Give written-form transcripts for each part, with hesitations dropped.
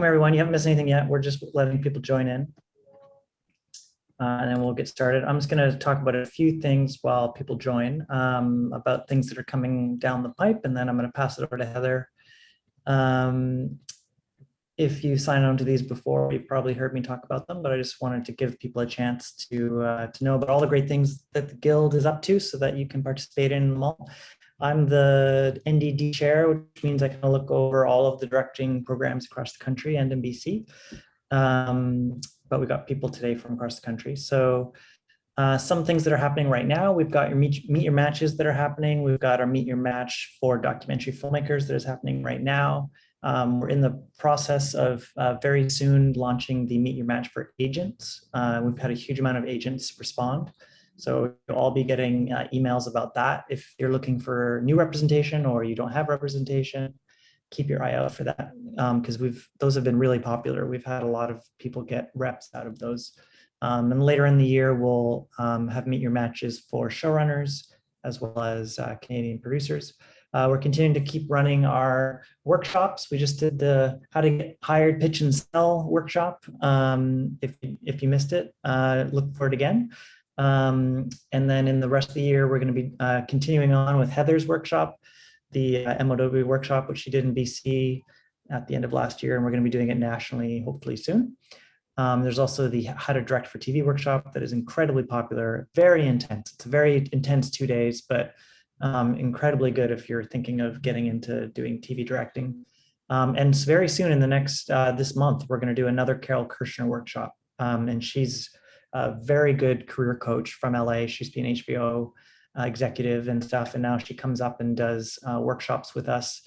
everyone. You haven't missed anything yet. We're just letting people join in. And then we'll get started. I'm just going to talk about a few things while people join, about things that are coming down the pipe, and then I'm going to pass it over to Heather. If you signed on to these before, you've probably heard me talk about them, but I just wanted to give people a chance to know about all the great things that the Guild is up to so that you can participate in them all. I'm the NDD chair, which means I kind of look over all of the directing programs across the country and in BC. But we got people today from across the country. So some things that are happening right now, we've got your Meet Your Matches that are happening. We've got our Meet Your Match for documentary filmmakers that is happening right now. We're in the process of very soon launching the Meet Your Match for agents. We've had a huge amount of agents respond. So you'll all be getting emails about that. If you're looking for new representation or you don't have representation, keep your eye out for that, because those have been really popular. We've had a lot of people get reps out of those. And later in the year, we'll have Meet Your Matches for showrunners as well as Canadian producers. We're continuing to keep running our workshops. We just did the How to Get Hired, Pitch and Sell workshop. If you missed it, look for it again. And then in the rest of the year, we're going to be continuing on with Heather's workshop, the MOW workshop, which she did in BC at the end of last year, and we're going to be doing it nationally, hopefully soon. There's also the How to Direct for TV workshop that is incredibly popular, very intense. It's a very intense 2 days, but incredibly good if you're thinking of getting into doing TV directing. And very soon in the next, this month, we're going to do another Carol Kirshner workshop. And she's a very good career coach from LA. She's been HBO executive and stuff, and now she comes up and does workshops with us.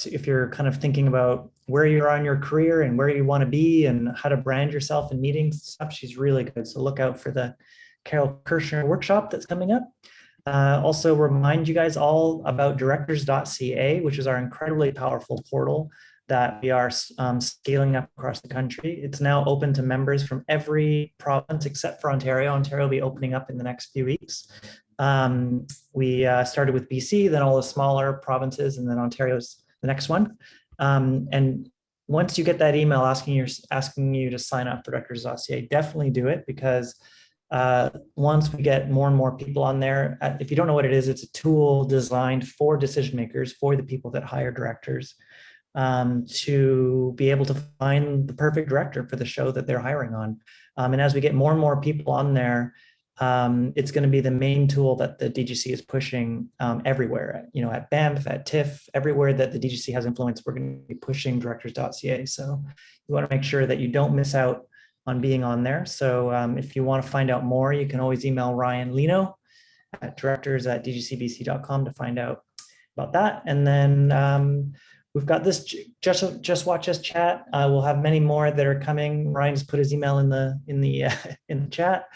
If you're kind of thinking about where you're on your career and where you want to be and how to brand yourself in meetings and stuff, she's really good. So look out for the Carol Kirshner workshop that's coming up. Also remind you guys all about directors.ca, which is our incredibly powerful portal that we are scaling up across the country. It's now open to members from every province except for Ontario. Ontario will be opening up in the next few weeks. We started with BC, then all the smaller provinces, and then Ontario's the next one. And once you get that email asking you to sign up for directors.ca, definitely do it, because once we get more and more people on there, if you don't know what it is, it's a tool designed for decision makers, for the people that hire directors, to be able to find the perfect director for the show that they're hiring on. And as we get more and more people on there, it's going to be the main tool that the DGC is pushing everywhere. At Banff, at TIFF, everywhere that the DGC has influence, we're going to be pushing directors.ca. So you want to make sure that you don't miss out on being on there. So if you want to find out more, you can always email Ryan Lino at directors@dgcbc.com to find out about that. And then we've got this Just Watch Us chat. We'll have many more that are coming. Ryan's put his email in the chat.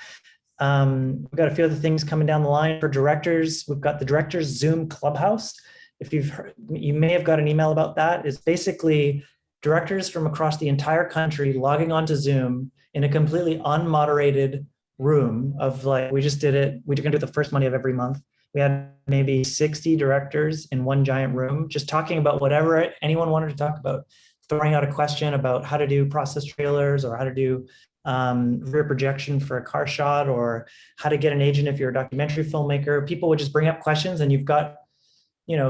We've got a few other things coming down the line for directors. We've got the Directors Zoom Clubhouse. If you've heard, you may have got an email about that. It's basically directors from across the entire country logging onto Zoom in a completely unmoderated room of, like, we just did it. We're going to do it the first Monday of every month. We had maybe 60 directors in one giant room, just talking about whatever anyone wanted to talk about, throwing out a question about how to do process trailers, or how to do rear projection for a car shot, or how to get an agent if you're a documentary filmmaker. People would just bring up questions, and you've got,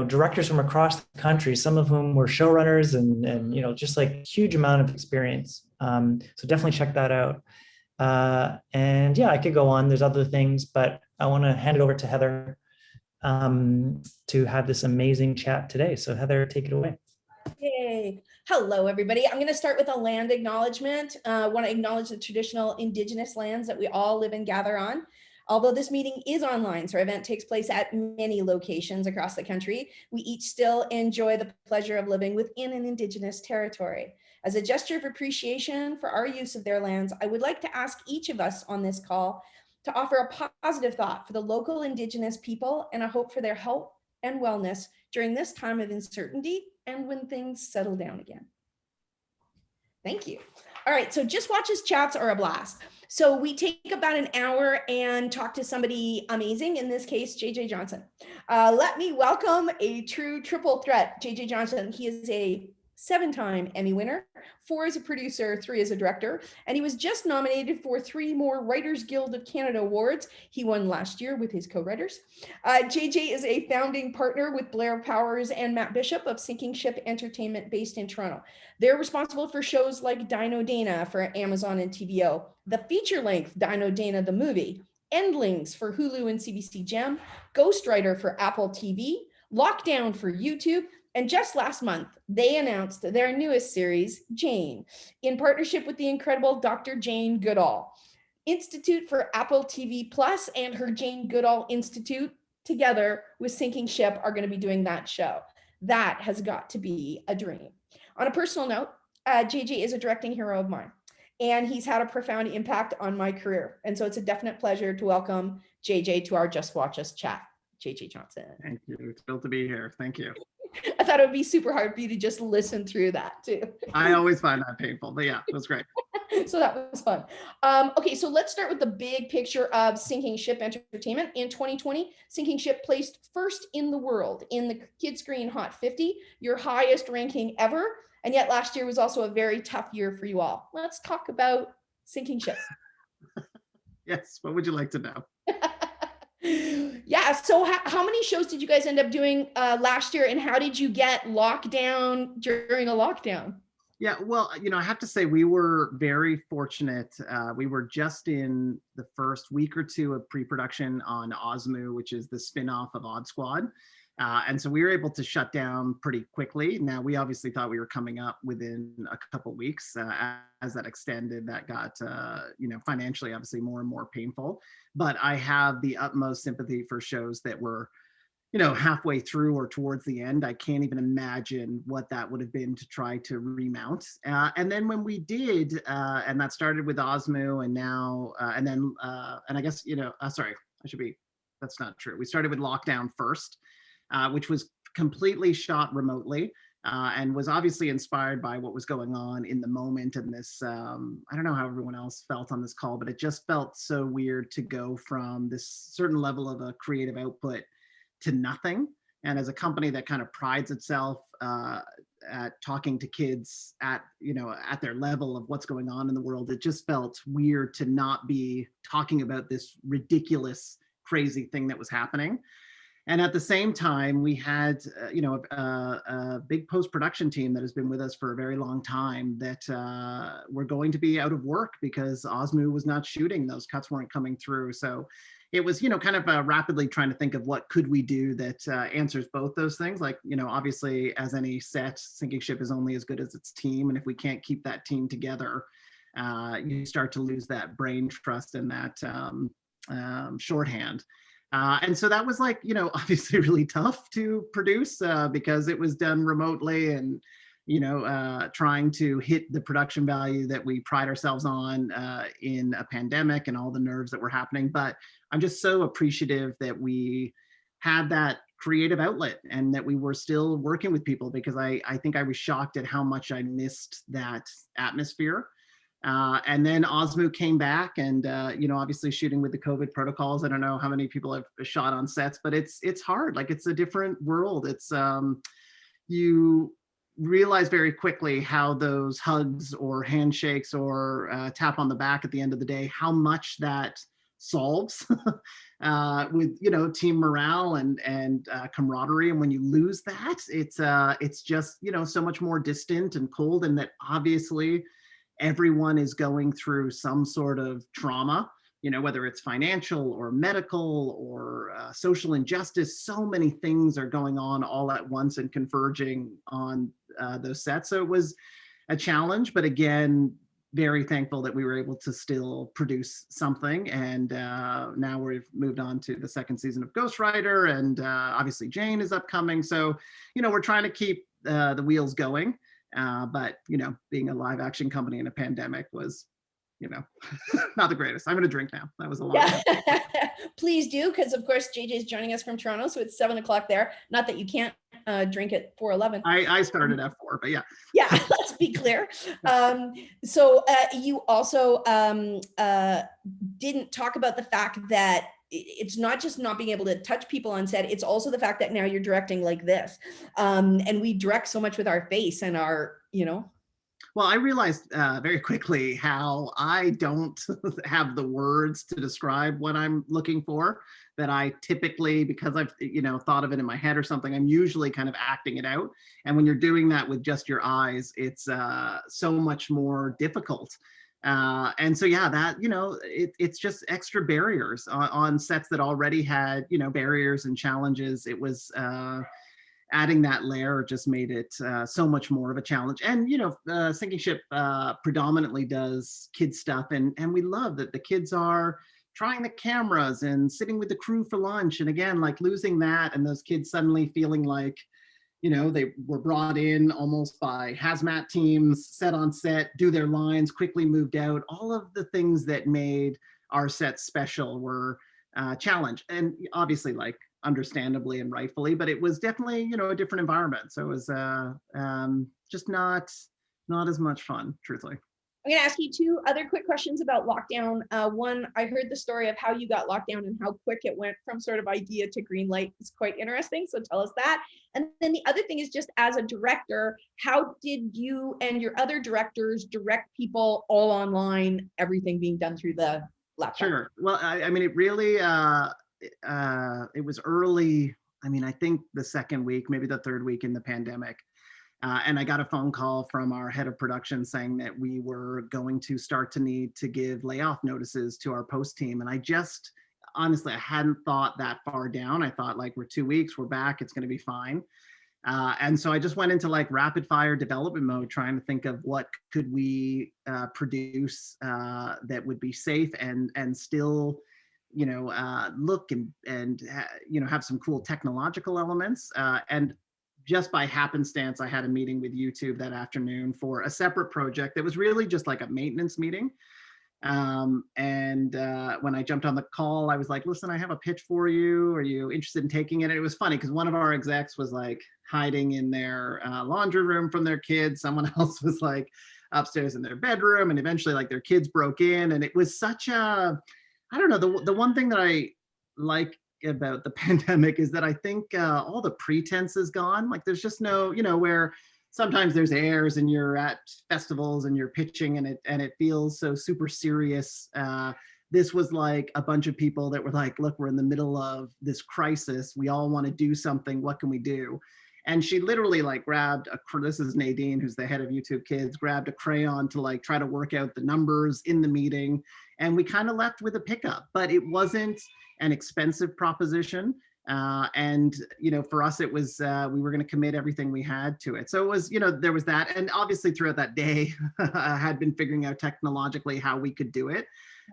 directors from across the country, some of whom were showrunners and just like huge amount of experience. So definitely check that out. And yeah, I could go on. There's other things, but I want to hand it over to Heather to have this amazing chat today. So Heather, take it away. Yay. Hello, everybody. I'm going to start with a land acknowledgement. I want to acknowledge the traditional Indigenous lands that we all live and gather on. Although this meeting is online, so our event takes place at many locations across the country, we each still enjoy the pleasure of living within an Indigenous territory. As a gesture of appreciation for our use of their lands, I would like to ask each of us on this call to offer a positive thought for the local Indigenous people and a hope for their health and wellness during this time of uncertainty and when things settle down again. Thank you. All right, so Just Watch Us chats are a blast. So we take about an hour and talk to somebody amazing, in this case, JJ Johnson. Let me welcome a true triple threat, JJ Johnson. He is a 7-time Emmy winner, 4 as a producer, 3 as a director, and he was just nominated for 3 more Writers Guild of Canada awards. He won last year with his co-writers. JJ is a founding partner with Blair Powers and Matt Bishop of Sinking Ship Entertainment based in Toronto. They're responsible for shows like Dino Dana for Amazon and TVO, the feature-length Dino Dana the movie, Endlings for Hulu and CBC Gem, Ghostwriter for Apple TV, Lockdown for YouTube, and just last month, they announced their newest series, Jane, in partnership with the incredible Dr. Jane Goodall. Institute for Apple TV Plus and her Jane Goodall Institute, together with Sinking Ship, are going to be doing that show. That has got to be a dream. On a personal note, JJ is a directing hero of mine, and he's had a profound impact on my career. And so it's a definite pleasure to welcome JJ to our Just Watch Us chat. JJ Johnson. Thank you. It's thrilled to be here. Thank you. I thought it would be super hard for you to just listen through that too. I always find that painful, but yeah, it was great. So that was fun. Okay, so let's start with the big picture of Sinking Ship Entertainment. In 2020, Sinking Ship placed first in the world in the Kidscreen Hot 50, your highest ranking ever. And yet last year was also a very tough year for you all. Let's talk about Sinking Ship. Yes, what would you like to know? Yeah, so how many shows did you guys end up doing last year, and how did you get lockdown during a lockdown? Yeah, well, I have to say we were very fortunate. We were just in the first week or two of pre-production on Osmoo, which is the spin-off of Odd Squad. And so we were able to shut down pretty quickly. Now, we obviously thought we were coming up within a couple of weeks. As that extended, that got, financially, obviously more and more painful. But I have the utmost sympathy for shows that were, halfway through or towards the end. I can't even imagine what that would have been to try to remount. And then when we did, and that started with Osmoo, and now, and I guess, that's not true. We started with Lockdown first. Which was completely shot remotely and was obviously inspired by what was going on in the moment. And this, I don't know how everyone else felt on this call, but it just felt so weird to go from this certain level of a creative output to nothing. And as a company that kind of prides itself at talking to kids at their level of what's going on in the world, it just felt weird to not be talking about this ridiculous, crazy thing that was happening. And at the same time, we had, a big post-production team that has been with us for a very long time that were going to be out of work because Osmoo was not shooting. Those cuts weren't coming through. So it was, kind of rapidly trying to think of what could we do that answers both those things. Like, obviously, as any set, Sinking Ship is only as good as its team. And if we can't keep that team together, you start to lose that brain trust and that shorthand. And so that was obviously really tough to produce because it was done remotely and, trying to hit the production value that we pride ourselves on in a pandemic and all the nerves that were happening. But I'm just so appreciative that we had that creative outlet and that we were still working with people, because I think I was shocked at how much I missed that atmosphere. And then Osmoo came back and, obviously shooting with the COVID protocols. I don't know how many people have shot on sets, but it's hard. Like, it's a different world. It's, you realize very quickly how those hugs or handshakes or tap on the back at the end of the day, how much that solves with, team morale and camaraderie. And when you lose that, it's just, so much more distant and cold, and that obviously everyone is going through some sort of trauma, whether it's financial or medical or social injustice. So many things are going on all at once and converging on those sets. So it was a challenge, but again, very thankful that we were able to still produce something. And now we've moved on to the second season of Ghostwriter, and obviously Jane is upcoming. So, we're trying to keep the wheels going. But, being a live action company in a pandemic was, not the greatest. I'm going to drink now. That was a lot. Yeah. Please do, because of course JJ is joining us from Toronto, so it's 7:00 there. Not that you can't drink at 4:11. I started at 4, but yeah. Yeah, let's be clear. So you also didn't talk about the fact that it's not just not being able to touch people on set, it's also the fact that now you're directing like this. And we direct so much with our face and our you know? Well, I realized very quickly how I don't have the words to describe what I'm looking for. That I typically, because I've thought of it in my head or something, I'm usually kind of acting it out. And when you're doing that with just your eyes, it's so much more difficult. And so yeah, that it's just extra barriers on sets that already had barriers and challenges. It was. Adding that layer just made it so much more of a challenge. And Sinking Ship predominantly does kids stuff, and we love that the kids are trying the cameras and sitting with the crew for lunch. And again, like losing that and those kids suddenly feeling like they were brought in almost by hazmat teams, set on set, do their lines, quickly moved out. All of the things that made our set special were challenged, and obviously like understandably and rightfully, but it was definitely a different environment. So it was just not as much fun, truthfully. I'm going to ask you two other quick questions about lockdown. One, I heard the story of how you got locked down and how quick it went from sort of idea to green light. It's quite interesting. So tell us that. And then the other thing is, just as a director, how did you and your other directors direct people all online, everything being done through the laptop? Sure. Well, I mean, it really, it was early. I mean, I think the second week, maybe the third week in the pandemic. And I got a phone call from our head of production saying that we were going to start to need to give layoff notices to our post team. And I just, honestly, I hadn't thought that far down. I thought like, we're 2 weeks, we're back, it's going to be fine. And so I just went into like rapid fire development mode, trying to think of what could we produce that would be safe and still, look and have some cool technological elements. And just by happenstance, I had a meeting with YouTube that afternoon for a separate project that was really just like a maintenance meeting. And when I jumped on the call, I was like, listen, I have a pitch for you. Are you interested in taking it? And it was funny because one of our execs was like hiding in their laundry room from their kids. Someone else was like upstairs in their bedroom, and eventually like their kids broke in. And it was such a, I don't know, the one thing that I like about the pandemic is that I think all the pretense is gone. Like there's just no, where sometimes there's airs and you're at festivals and you're pitching and it feels so super serious. This was like a bunch of people that were like, look, we're in the middle of this crisis. We all want to do something. What can we do? And she literally like grabbed this is Nadine, who's the head of YouTube Kids, grabbed a crayon to like try to work out the numbers in the meeting. And we kind of left with a pickup, but it wasn't an expensive proposition. And, for us, it was, we were going to commit everything we had to it. So it was, there was that. And obviously throughout that day, I had been figuring out technologically how we could do it.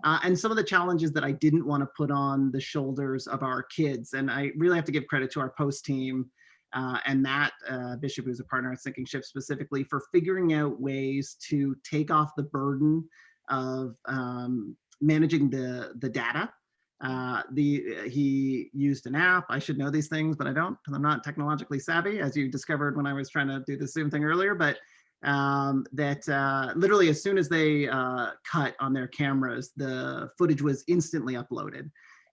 And some of the challenges that I didn't want to put on the shoulders of our kids. And I really have to give credit to our post team and Matt Bishop, who's a partner at Sinking Ship specifically, for figuring out ways to take off the burden of managing the data. He used an app. I should know these things, but I don't, because I'm not technologically savvy, as you discovered when I was trying to do the Zoom thing earlier. But literally as soon as they cut on their cameras, the footage was instantly uploaded,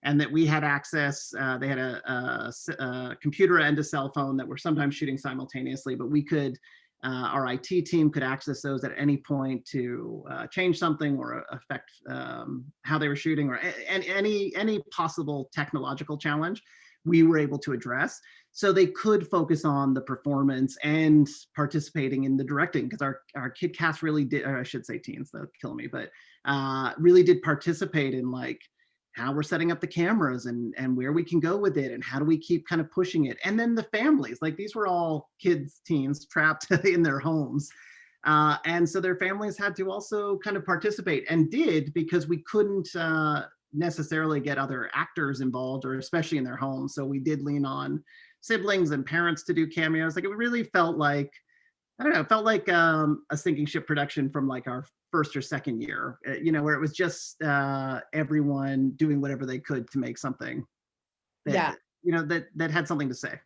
and that we had access. They had a computer and a cell phone that were sometimes shooting simultaneously, but we could. Our IT team could access those at any point to change something or affect how they were shooting, or any possible technological challenge we were able to address. So they could focus on the performance and participating in the directing, because our kid cast really did, or I should say teens, they'll kill me, but really did participate in like how we're setting up the cameras and where we can go with it and how do we keep kind of pushing it. And then the families, like these were all kids, teens trapped in their homes. And so their families had to also kind of participate, and did, because we couldn't necessarily get other actors involved, or especially in their homes. So we did lean on siblings and parents to do cameos. Like it really felt like, I don't know, it felt like a Sinking Ship production from like our first or second year, where it was just everyone doing whatever they could to make something that, that had something to say.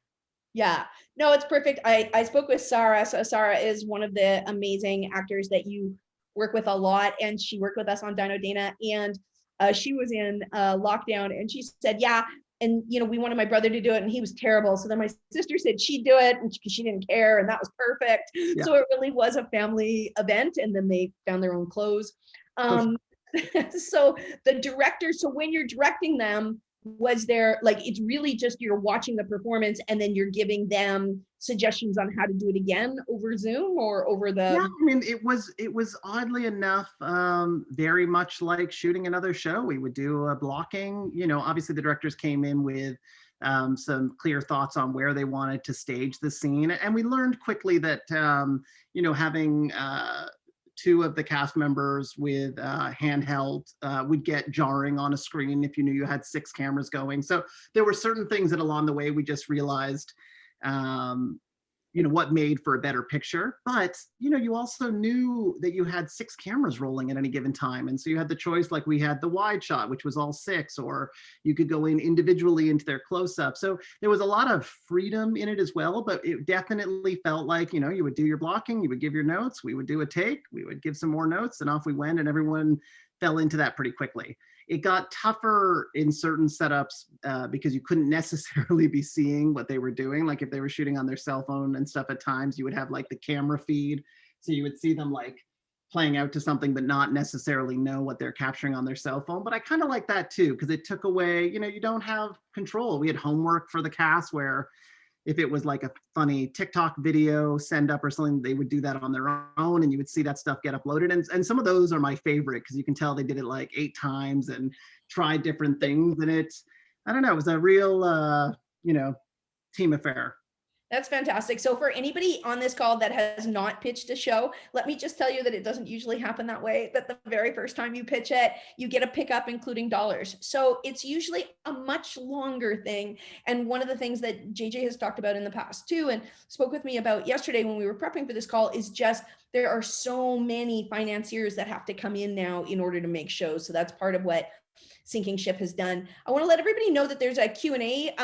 Yeah, no, it's perfect. I spoke with Sarah. So Sarah is one of the amazing actors that you work with a lot, and she worked with us on Dino Dana, and she was in lockdown, and she said, yeah, we wanted my brother to do it and he was terrible. So then my sister said she'd do it and she didn't care. And that was perfect. Yeah. So it really was a family event, and then they found their own clothes. So the director, so when you're directing them, was there like, it's really just you're watching the performance and then you're giving them suggestions on how to do it again over Zoom or over the... Yeah, I mean, it was oddly enough very much like shooting another show. We would do a blocking, obviously the directors came in with some clear thoughts on where they wanted to stage the scene. And we learned quickly that, having two of the cast members with handheld would get jarring on a screen if you knew you had 6 cameras going. So there were certain things that along the way we just realized, what made for a better picture. But, you also knew that you had 6 cameras rolling at any given time. And so you had the choice, like we had the wide shot, which was all 6, or you could go in individually into their close-up. So there was a lot of freedom in it as well, but it definitely felt like, you would do your blocking, you would give your notes, we would do a take, we would give some more notes, and off we went, and everyone fell into that pretty quickly. It got tougher in certain setups because you couldn't necessarily be seeing what they were doing. Like if they were shooting on their cell phone and stuff, at times you would have like the camera feed. So you would see them like playing out to something, but not necessarily know what they're capturing on their cell phone. But I kind of like that too, because it took away, you don't have control. We had homework for the cast where if it was like a funny TikTok video send up or something, they would do that on their own, and you would see that stuff get uploaded. And some of those are my favorite because you can tell they did it like 8 times and tried different things. And I don't know, it was a real, team affair. That's fantastic. So for anybody on this call that has not pitched a show, let me just tell you that it doesn't usually happen that way, that the very first time you pitch it, you get a pickup including dollars. So it's usually a much longer thing. And one of the things that JJ has talked about in the past too, and spoke with me about yesterday when we were prepping for this call, is just there are so many financiers that have to come in now in order to make shows. So that's part of what Sinking Ship has done. I want to let everybody know that there's a Q&A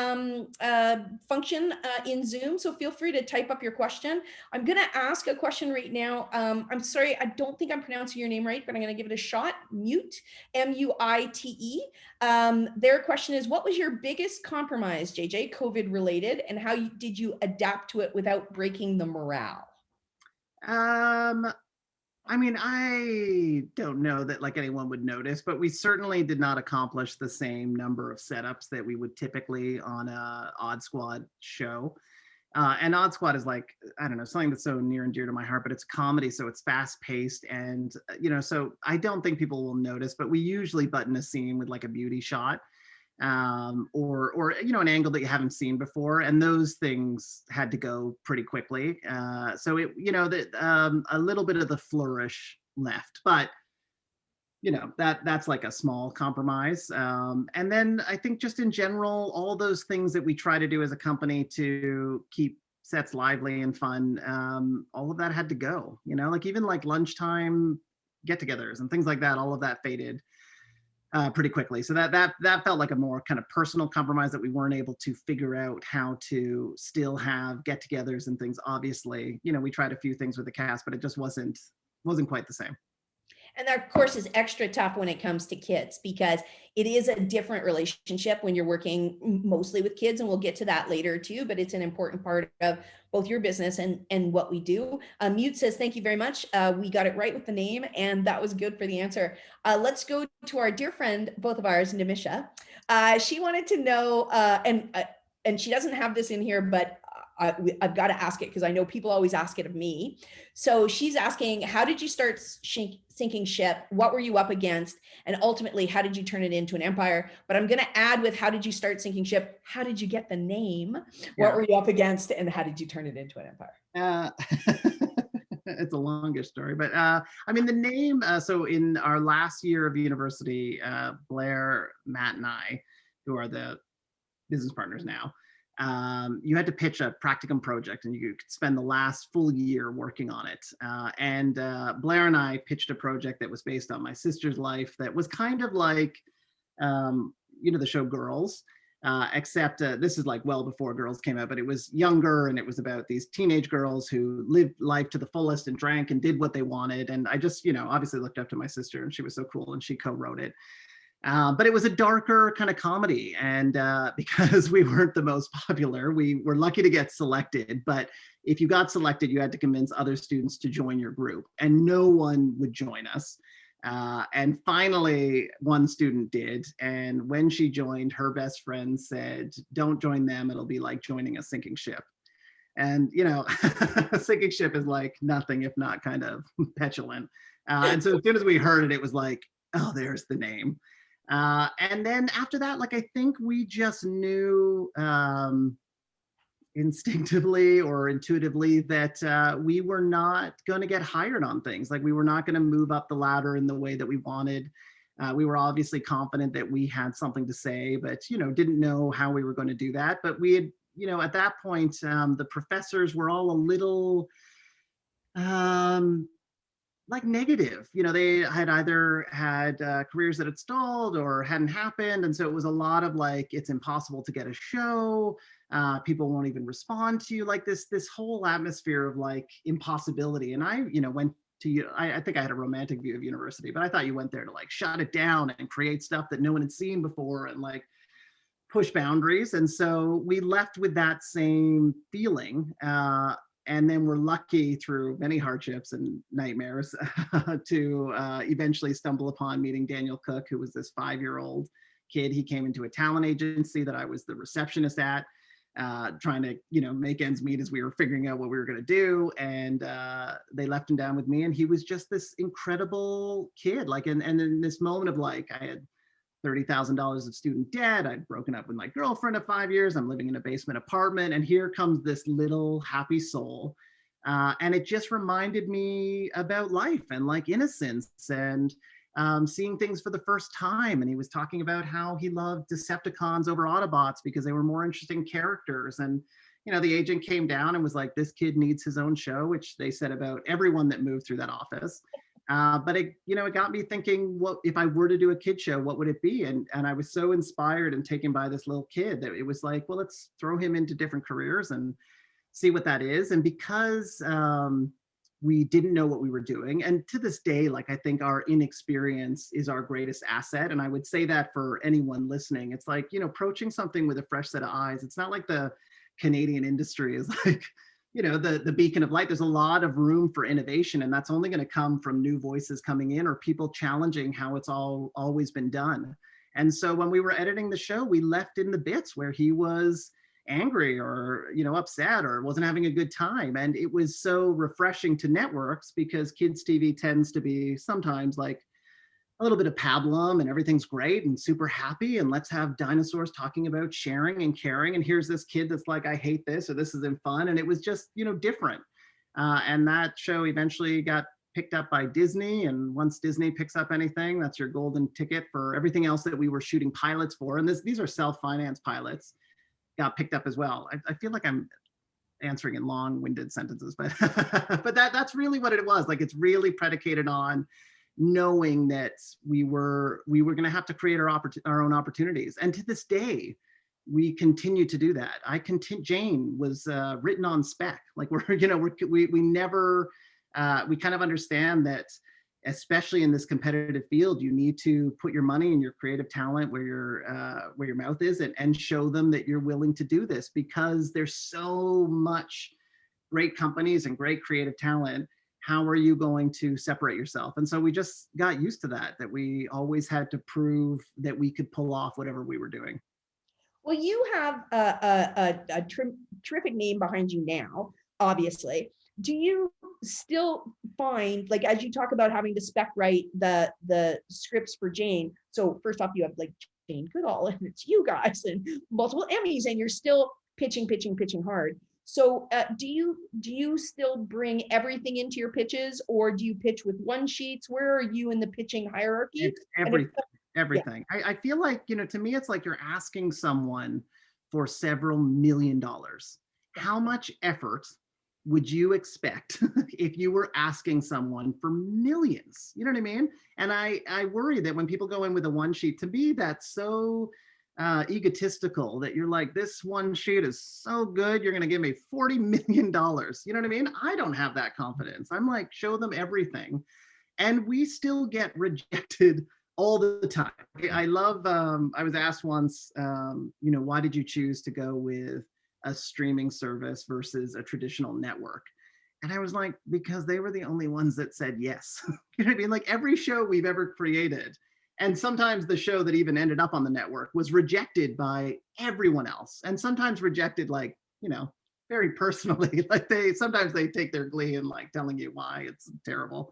function in Zoom, so feel free to type up your question. I'm going to ask a question right now. I'm sorry, I don't think I'm pronouncing your name right, but I'm going to give it a shot. Mute, M-U-I-T-E. Their question is, what was your biggest compromise, JJ, COVID related, and how did you adapt to it without breaking the morale? I mean, I don't know that like anyone would notice, but we certainly did not accomplish the same number of setups that we would typically on a Odd Squad show. And Odd Squad is like, I don't know, something that's so near and dear to my heart, but it's comedy, so it's fast paced. And, so I don't think people will notice, but we usually button a scene with like a beauty shot or an angle that you haven't seen before, and those things had to go pretty quickly. So it a little bit of the flourish left, but that's like a small compromise. And then I think just in general, all those things that we try to do as a company to keep sets lively and fun, all of that had to go. Like even like lunchtime get-togethers and things like that, all of that faded pretty quickly. So that felt like a more kind of personal compromise that we weren't able to figure out how to still have get-togethers and things. Obviously, we tried a few things with the cast, but it just wasn't quite the same. And that, of course, is extra tough when it comes to kids, because it is a different relationship when you're working mostly with kids. And we'll get to that later too, but it's an important part of both your business and what we do. Mute says, thank you very much. We got it right with the name, and that was good for the answer. Let's go to our dear friend, both of ours, Nimisha. She wanted to know, and she doesn't have this in here, but I've got to ask it because I know people always ask it of me. So she's asking, how did you start Sinking Ship? What were you up against? And ultimately, how did you turn it into an empire? But I'm going to add with, how did you start Sinking Ship? How did you get the name? Yeah. What were you up against? And how did you turn it into an empire? It's a longish story, but I mean, the name, so in our last year of university, Blair, Matt, and I, who are the business partners now, you had to pitch a practicum project, and you could spend the last full year working on it. And Blair and I pitched a project that was based on my sister's life that was kind of like, the show Girls, except this is like well before Girls came out, but it was younger, and it was about these teenage girls who lived life to the fullest and drank and did what they wanted. And I just, obviously looked up to my sister, and she was so cool, and she co-wrote it. But it was a darker kind of comedy. And because we weren't the most popular, we were lucky to get selected. But if you got selected, you had to convince other students to join your group, and no one would join us. And finally, one student did. And when she joined, her best friend said, "Don't join them. It'll be like joining a sinking ship." And, you know, a sinking ship is like nothing if not kind of petulant. And so as soon as we heard it, it was like, oh, there's the name. And then after that, like, I think we just knew instinctively or intuitively that we were not going to get hired on things. Like, we were not going to move up the ladder in the way that we wanted. We were obviously confident that we had something to say, but, you know, didn't know how we were going to do that. But we had, you know, at that point, the professors were all a little like negative. You know, they had either had careers that had stalled or hadn't happened. And so it was a lot of like, it's impossible to get a show. People won't even respond to you, like this whole atmosphere of like impossibility. And I, you know, went to you. I think I had a romantic view of university, but I thought you went there to like shut it down and create stuff that no one had seen before and like push boundaries. And so we left with that same feeling. And then we're lucky through many hardships and nightmares to eventually stumble upon meeting Daniel Cook, who was this 5-year-old kid. He came into a talent agency that I was the receptionist at, trying to, you know, make ends meet as we were figuring out what we were going to do. And they left him down with me, and he was just this incredible kid. Like, and in this moment of like, I had $30,000 of student debt. I'd broken up with my girlfriend of 5 years. I'm living in a basement apartment. And here comes this little happy soul. And it just reminded me about life and like innocence and seeing things for the first time. And he was talking about how he loved Decepticons over Autobots because they were more interesting characters. And, you know, the agent came down and was like, this kid needs his own show, which they said about everyone that moved through that office. But it, you know, it got me thinking, what if I were to do a kid show, what would it be? And I was so inspired and taken by this little kid that it was like, well, let's throw him into different careers and see what that is. And because we didn't know what we were doing, and to this day, like, I think our inexperience is our greatest asset. And I would say that for anyone listening, it's like, you know, approaching something with a fresh set of eyes. It's not like the Canadian industry is like, you know, the beacon of light. There's a lot of room for innovation, and that's only going to come from new voices coming in or people challenging how it's always been done. And so when we were editing the show, we left in the bits where he was angry or, you know, upset or wasn't having a good time. And it was so refreshing to networks because kids TV tends to be sometimes like a little bit of pablum and everything's great and super happy and let's have dinosaurs talking about sharing and caring, and here's this kid that's like, I hate this or this isn't fun. And it was just, you know, different. And that show eventually got picked up by Disney, and once Disney picks up anything, that's your golden ticket for everything else that we were shooting pilots for. And these are self-financed pilots, got picked up as well. I feel like I'm answering in long-winded sentences, but but that's really what it was. Like, it's really predicated on knowing that we were going to have to create our own opportunities. And to this day, we continue to do that. Jane was written on spec. Like, we never, we kind of understand that, especially in this competitive field, you need to put your money and your creative talent where your mouth is, and show them that you're willing to do this, because there's so much great companies and great creative talent. How are you going to separate yourself? And so we just got used to that we always had to prove that we could pull off whatever we were doing. Well, you have a terrific name behind you now, obviously. Do you still find, like, as you talk about having to spec write the scripts for Jane, so first off, you have like Jane Goodall, and it's you guys, and multiple Emmys, and you're still pitching hard. So do you still bring everything into your pitches, or do you pitch with one sheets? Where are you in the pitching hierarchy? It's everything. Yeah. I feel like, you know, to me, it's like you're asking someone for several $1 million. How much effort would you expect if you were asking someone for millions? You know what I mean? And I worry that when people go in with a one sheet, to me, that's so egotistical that you're like, this one sheet is so good, you're going to give me $40 million. You know what I mean? I don't have that confidence. I'm like, show them everything. And we still get rejected all the time. I love, I was asked once, why did you choose to go with a streaming service versus a traditional network? And I was like, because they were the only ones that said yes. You know what I mean? Like every show we've ever created, and sometimes the show that even ended up on the network was rejected by everyone else, and sometimes rejected like, very personally. Like sometimes they take their glee in like telling you why it's terrible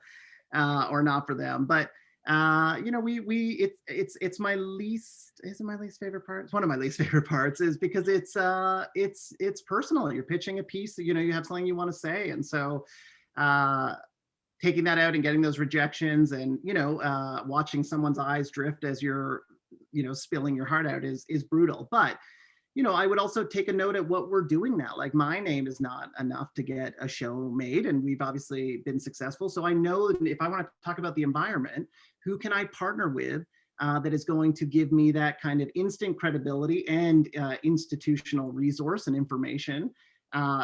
or not for them. But it's my least, is it my least favorite part? It's one of my least favorite parts, is because it's personal. You're pitching a piece that, you have something you want to say. And so taking that out and getting those rejections and, watching someone's eyes drift as you're, spilling your heart out is brutal. But I would also take a note at what we're doing now. Like my name is not enough to get a show made, and we've obviously been successful. So I know that if I want to talk about the environment, who can I partner with that is going to give me that kind of instant credibility and institutional resource and information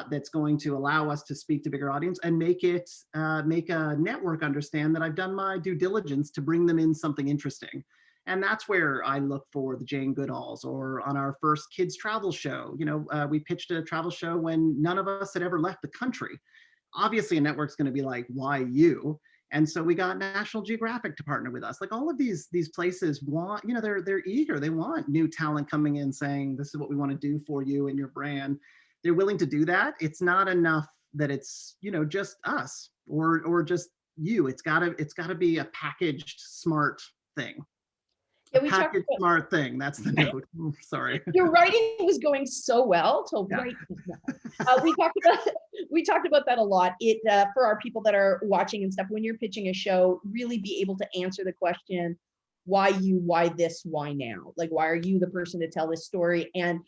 that's going to allow us to speak to bigger audience and make a network understand that I've done my due diligence to bring them in something interesting. And that's where I look for the Jane Goodalls, or on our first kids travel show. We pitched a travel show when none of us had ever left the country. Obviously, a network's going to be like, why you? And so we got National Geographic to partner with us. Like all of these places want, they're eager. They want new talent coming in saying, this is what we want to do for you and your brand. They're willing to do that. It's not enough that it's, just us or just you. It's gotta be a packaged, smart thing. Yeah, we talked Packaged about, smart thing. That's the note. Sorry. your writing was going so well till Yeah. right now. We talked about that a lot. It for our people that are watching and stuff, when you're pitching a show, really be able to answer the question, why you, why this, why now? Like, why are you the person to tell this story? And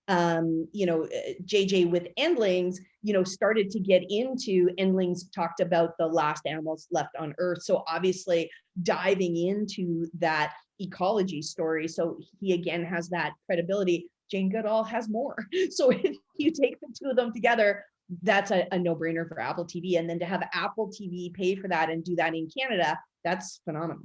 JJ with Endlings, started to get into Endlings, talked about the last animals left on Earth. So obviously diving into that ecology story. So he again has that credibility. Jane Goodall has more. So if you take the two of them together, that's a no-brainer for Apple TV. And then to have Apple TV pay for that and do that in Canada, that's phenomenal.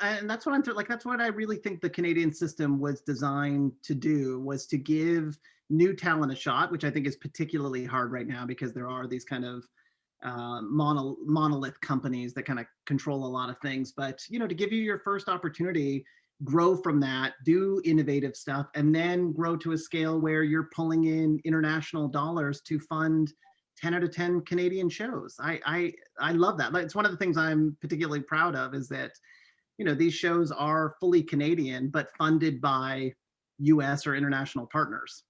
And that's what that's what I really think the Canadian system was designed to do, was to give new talent a shot, which I think is particularly hard right now because there are these kind of monolith companies that kind of control a lot of things. But to give you your first opportunity, grow from that, do innovative stuff, and then grow to a scale where you're pulling in international dollars to fund 10 out of 10 Canadian shows. I love that. It's one of the things I'm particularly proud of, is that these shows are fully Canadian, but funded by US or international partners.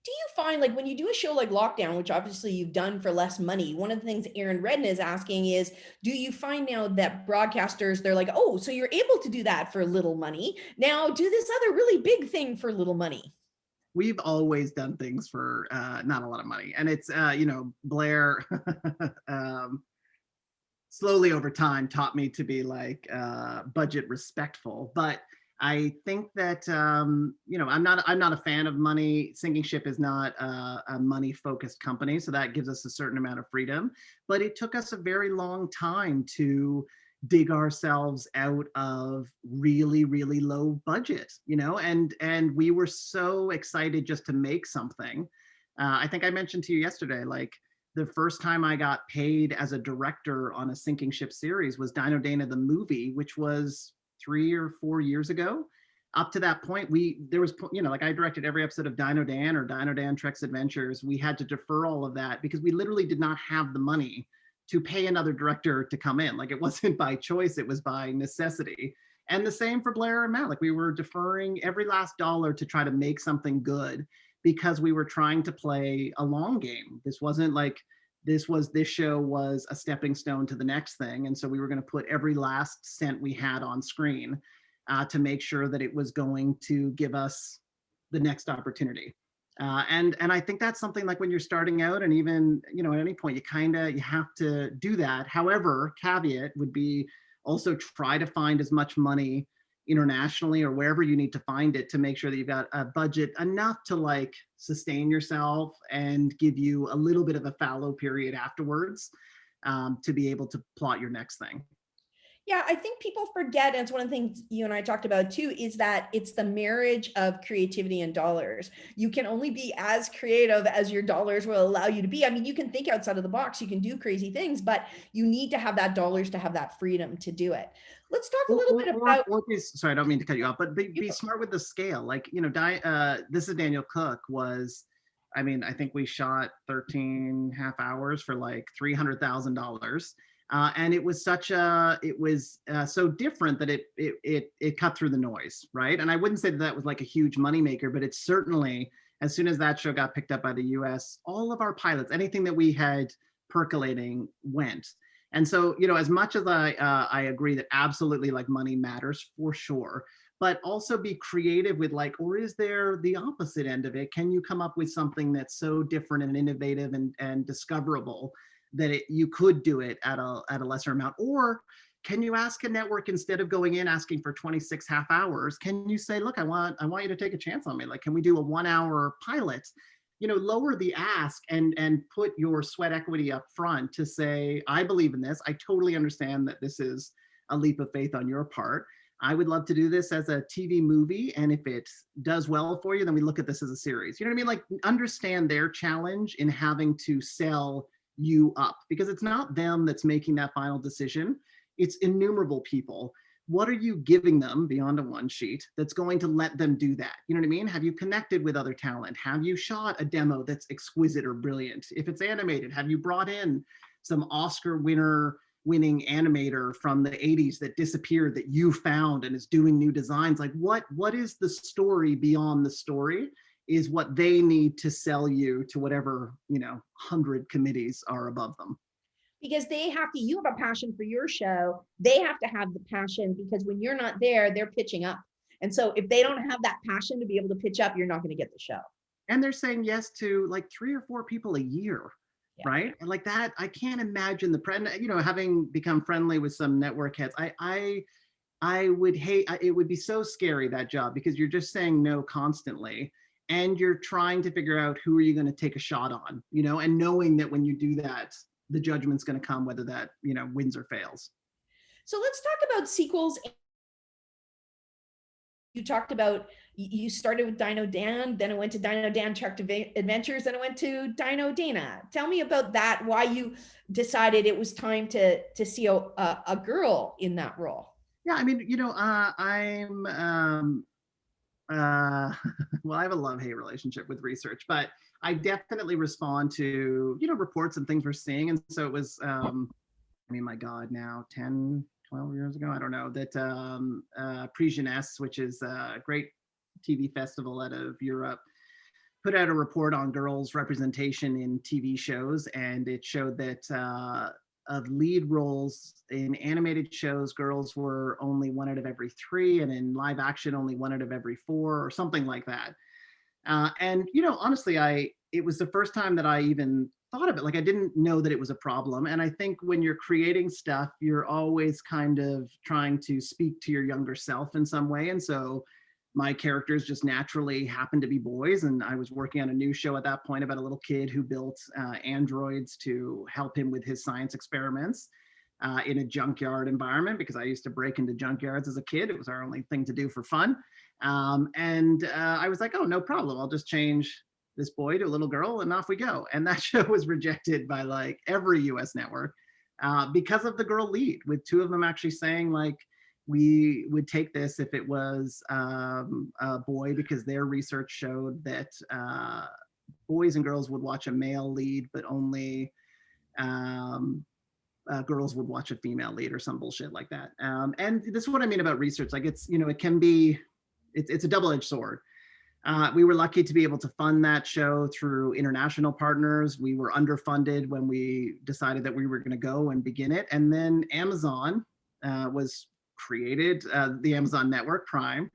Do you find, like, when you do a show like Lockdown, which obviously you've done for less money, one of the things Aaron Redden is asking is, do you find now that broadcasters, they're like, oh, so you're able to do that for little money. Now do this other really big thing for little money. We've always done things for not a lot of money. And it's, Blair slowly over time taught me to be like budget respectful. But I think that I'm not a fan of money. Sinking Ship is not a money focused company, so that gives us a certain amount of freedom. But it took us a very long time to dig ourselves out of really, really low budget, and we were so excited just to make something. I think I mentioned to you yesterday, like, the first time I got paid as a director on a Sinking Ship series was Dino Dana the movie, which was 3 or 4 years ago. Up to that point, there was, like, I directed every episode of Dino Dan or Dino Dan Trek's Adventures. We had to defer all of that because we literally did not have the money to pay another director to come in. Like, it wasn't by choice, it was by necessity. And the same for Blair and Matt. Like, we were deferring every last dollar to try to make something good, because we were trying to play a long game. This wasn't like this show was a stepping stone to the next thing. And so we were going to put every last cent we had on screen to make sure that it was going to give us the next opportunity. And I think that's something, like, when you're starting out, and even, at any point, you have to do that. However, caveat would be also try to find as much money internationally or wherever you need to find it to make sure that you've got a budget enough to, like, sustain yourself and give you a little bit of a fallow period afterwards to be able to plot your next thing. Yeah, I think people forget, and it's one of the things you and I talked about too, is that it's the marriage of creativity and dollars. You can only be as creative as your dollars will allow you to be. I mean, you can think outside of the box, you can do crazy things, but you need to have that dollars to have that freedom to do it. Let's talk a little bit about. Sorry, I don't mean to cut you off, but be smart with the scale. Like, this is Daniel Cook was, I mean, I think we shot 13 half hours for like $300,000. And it was so different that it cut through the noise, right? And I wouldn't say that was like a huge moneymaker, but it's certainly, as soon as that show got picked up by the US, all of our pilots, anything that we had percolating went. And so, as much as I agree that absolutely like money matters for sure, but also be creative with like, or is there the opposite end of it? Can you come up with something that's so different and innovative and discoverable that you could do it at a lesser amount? Or can you ask a network, instead of going in asking for 26 half hours, can you say, look, I want you to take a chance on me. Like, can we do a 1 hour pilot? Lower the ask and put your sweat equity up front to say, I believe in this. I totally understand that this is a leap of faith on your part. I would love to do this as a TV movie. And if it does well for you, then we look at this as a series. You know what I mean? Like, understand their challenge in having to sell you up, because it's not them that's making that final decision. It's innumerable people. What are you giving them beyond a one sheet that's going to let them do that? You know what I mean? Have you connected with other talent? Have you shot a demo that's exquisite or brilliant? If it's animated, have you brought in some Oscar winning animator from the 80s that disappeared that you found and is doing new designs? Like, what is the story beyond the story is what they need to sell you to whatever 100 committees are above them. Because you have a passion for your show. They have to have the passion, because when you're not there, they're pitching up. And so if they don't have that passion to be able to pitch up, you're not going to get the show. And they're saying yes to like 3 or 4 people a year. Yeah. Right? And like that, I can't imagine having become friendly with some network heads, I would hate, it would be so scary, that job, because you're just saying no constantly. And you're trying to figure out who are you going to take a shot on, and knowing that when you do that, the judgment's going to come, whether that, wins or fails. So let's talk about sequels. You talked about, you started with Dino Dan, then it went to Dino Dan Truck Adventures, then it went to Dino Dana. Tell me about that, why you decided it was time to see a girl in that role. Yeah, I mean, I'm well, I have a love-hate relationship with research, but I definitely respond to, reports and things we're seeing. And so it was, I mean, my God, now 10, 12 years ago, I don't know, that Prix Jeunesse, which is a great TV festival out of Europe, put out a report on girls' representation in TV shows. And it showed that of lead roles in animated shows, girls were only 1 out of every 3, and in live action, only 1 out of every 4, or something like that. And honestly, it was the first time that I even thought of it. Like, I didn't know that it was a problem. And I think when you're creating stuff, you're always kind of trying to speak to your younger self in some way. And so my characters just naturally happened to be boys. And I was working on a new show at that point about a little kid who built androids to help him with his science experiments in a junkyard environment, because I used to break into junkyards as a kid. It was our only thing to do for fun. And I was like, oh, no problem. I'll just change this boy to a little girl and off we go. And that show was rejected by like every US network because of the girl lead, with 2 of them actually saying like, we would take this if it was a boy, because their research showed that boys and girls would watch a male lead, but only girls would watch a female lead, or some bullshit like that. And this is what I mean about research. Like, it's, it can be, it's a double-edged sword. We were lucky to be able to fund that show through international partners. We were underfunded when we decided that we were going to go and begin it. And then Amazon was created, the Amazon network, Prime,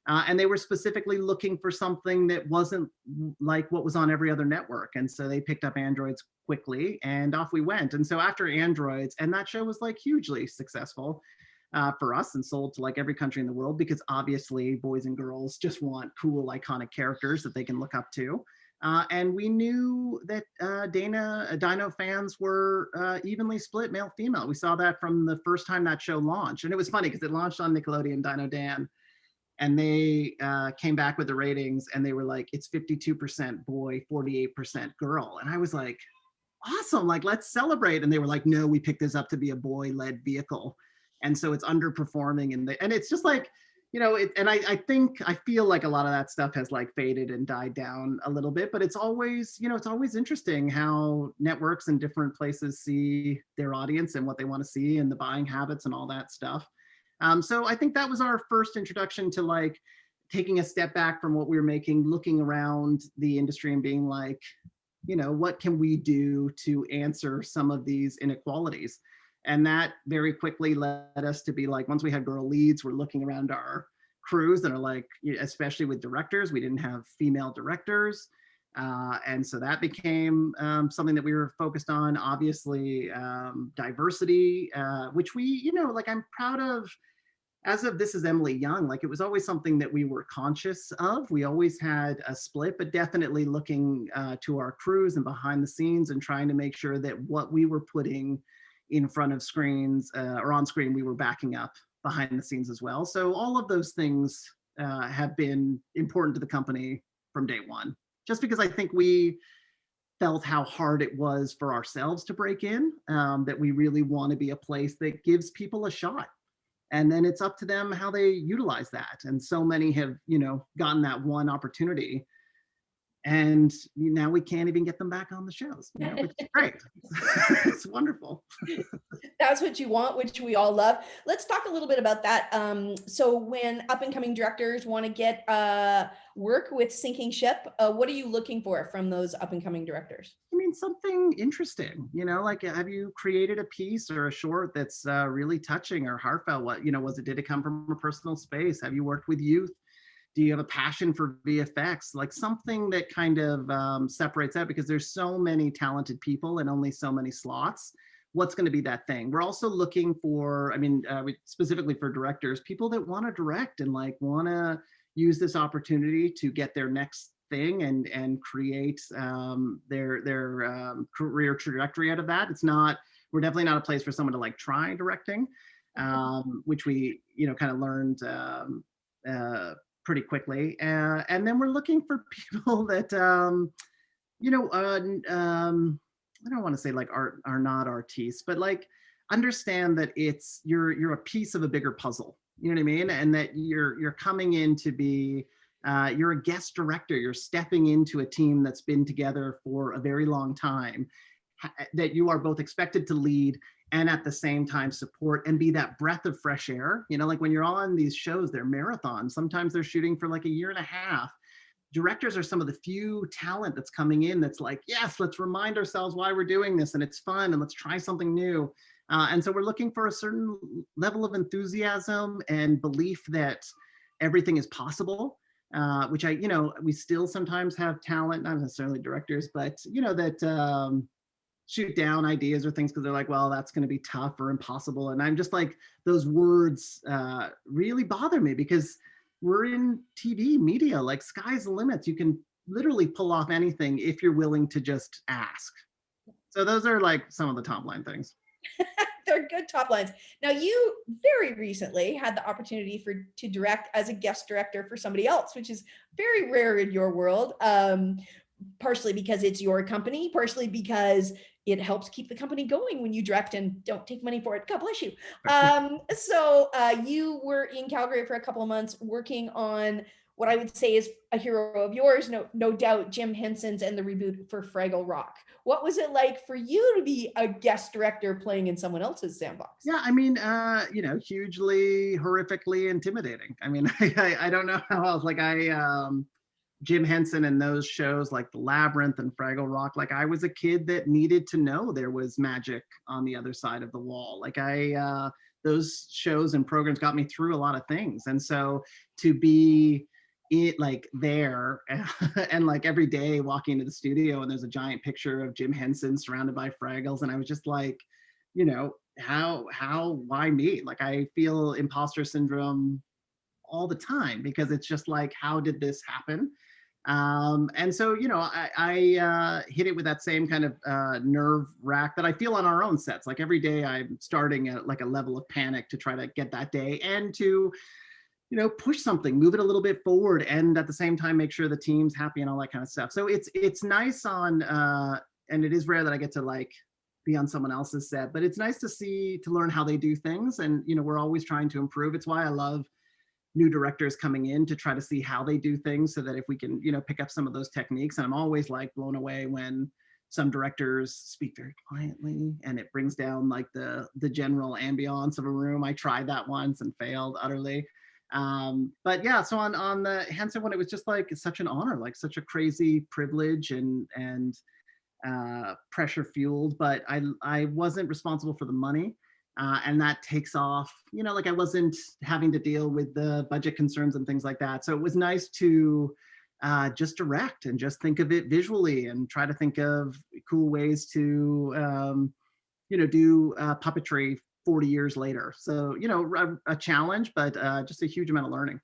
and they were specifically looking for something that wasn't like what was on every other network. And so they picked up Androids quickly, and off we went. And so after Androids, and that show was like hugely successful for us and sold to like every country in the world, because obviously boys and girls just want cool, iconic characters that they can look up to. And we knew that Dino fans were evenly split male female. We saw that from the first time that show launched. And it was funny because it launched on Nickelodeon Dino Dan. And they came back with the ratings and they were like, it's 52% boy, 48% girl. And I was like, awesome, like let's celebrate. And they were like, no, we picked this up to be a boy-led vehicle. And so it's underperforming. And it's just like, I feel like a lot of that stuff has like faded and died down a little bit, but it's always interesting how networks in different places see their audience and what they want to see and the buying habits and all that stuff. So I think that was our first introduction to like taking a step back from what we were making, looking around the industry and being like, what can we do to answer some of these inequalities? And that very quickly led us to be like, once we had girl leads, we're looking around our crews that are like, especially with directors, we didn't have female directors. And so that became something that we were focused on. Obviously, diversity, which we, like I'm proud of. As of This Is Emily Young, like it was always something that we were conscious of. We always had a split, but definitely looking to our crews and behind the scenes and trying to make sure that what we were putting in front of screens or on screen, we were backing up behind the scenes as well. So all of those things have been important to the company from day one, just because I think we felt how hard it was for ourselves to break in, that we really want to be a place that gives people a shot. And then it's up to them how they utilize that. And so many have, gotten that one opportunity. And now we can't even get them back on the shows, which is great. It's wonderful. That's what you want, which we all love. Let's talk a little bit about that. So when up and coming directors want to get work with Sinking Ship, what are you looking for from those up and coming directors? I mean, something interesting, like have you created a piece or a short that's really touching or heartfelt? What, did it come from a personal space? Have you worked with youth? Do you have a passion for VFX? Like something that kind of separates out, because there's so many talented people and only so many slots. What's going to be that thing? We're also looking for, specifically for directors, people that want to direct and like want to use this opportunity to get their next thing and create their career trajectory out of that. We're definitely not a place for someone to like try directing, which we, kind of learned pretty quickly. And then we're looking for people that, I don't want to say like are not artistes, but like understand that you're a piece of a bigger puzzle. You know what I mean? And that you're coming in to be, you're a guest director. You're stepping into a team that's been together for a very long time, that you are both expected to lead and at the same time support and be that breath of fresh air. Like when you're on these shows, they're marathons. Sometimes they're shooting for like a year and a half. Directors are some of the few talent that's coming in that's like, yes, let's remind ourselves why we're doing this and it's fun and let's try something new. And so we're looking for a certain level of enthusiasm and belief that everything is possible, which we still sometimes have talent, not necessarily directors, but that shoot down ideas or things because they're like, well, that's going to be tough or impossible. And I'm just like, those words really bother me because we're in TV media, like sky's the limits. You can literally pull off anything if you're willing to just ask. So those are like some of the top line things. They're good top lines. Now, you very recently had the opportunity to direct as a guest director for somebody else, which is very rare in your world. Partially because it's your company, partially because it helps keep the company going when you direct and don't take money for it. God bless you. So you were in Calgary for a couple of months working on what I would say is a hero of yours, no doubt, Jim Henson's and the reboot for Fraggle Rock. What was it like for you to be a guest director playing in someone else's sandbox? Yeah, I mean, hugely, horrifically intimidating. I mean, I don't know how else. Like Jim Henson and those shows like The Labyrinth and Fraggle Rock, like I was a kid that needed to know there was magic on the other side of the wall. Like those shows and programs got me through a lot of things. And so to be like there and like every day walking into the studio and there's a giant picture of Jim Henson surrounded by Fraggles. And I was just like, why me? Like I feel imposter syndrome all the time because it's just like, how did this happen? And so, I hit it with that same kind of nerve rack that I feel on our own sets. Like every day I'm starting at like a level of panic to try to get that day and to, push something, move it a little bit forward, and at the same time make sure the team's happy and all that kind of stuff. So it's nice on and it is rare that I get to like be on someone else's set, but it's nice to learn how they do things. And we're always trying to improve. It's why I love new directors coming in to try to see how they do things, so that if we can pick up some of those techniques. And I'm always like blown away when some directors speak very quietly and it brings down like the general ambiance of a room. I tried that once and failed utterly. But yeah, so on the Henson one, it was just like such an honor, like such a crazy privilege and pressure fueled, but I wasn't responsible for the money. And that takes off, like I wasn't having to deal with the budget concerns and things like that. So it was nice to just direct and just think of it visually and try to think of cool ways to, do puppetry 40 years later. So, a challenge, but just a huge amount of learning.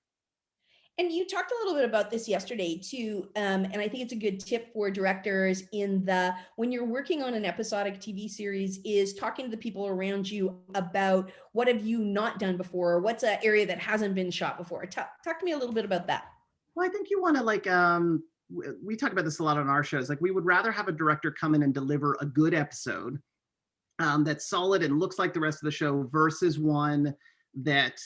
And you talked a little bit about this yesterday too, and I think it's a good tip for directors when you're working on an episodic TV series is talking to the people around you about what have you not done before, or what's an area that hasn't been shot before. Talk to me a little bit about that. Well, I think you want to like, we talk about this a lot on our shows. Like we would rather have a director come in and deliver a good episode that's solid and looks like the rest of the show versus one that,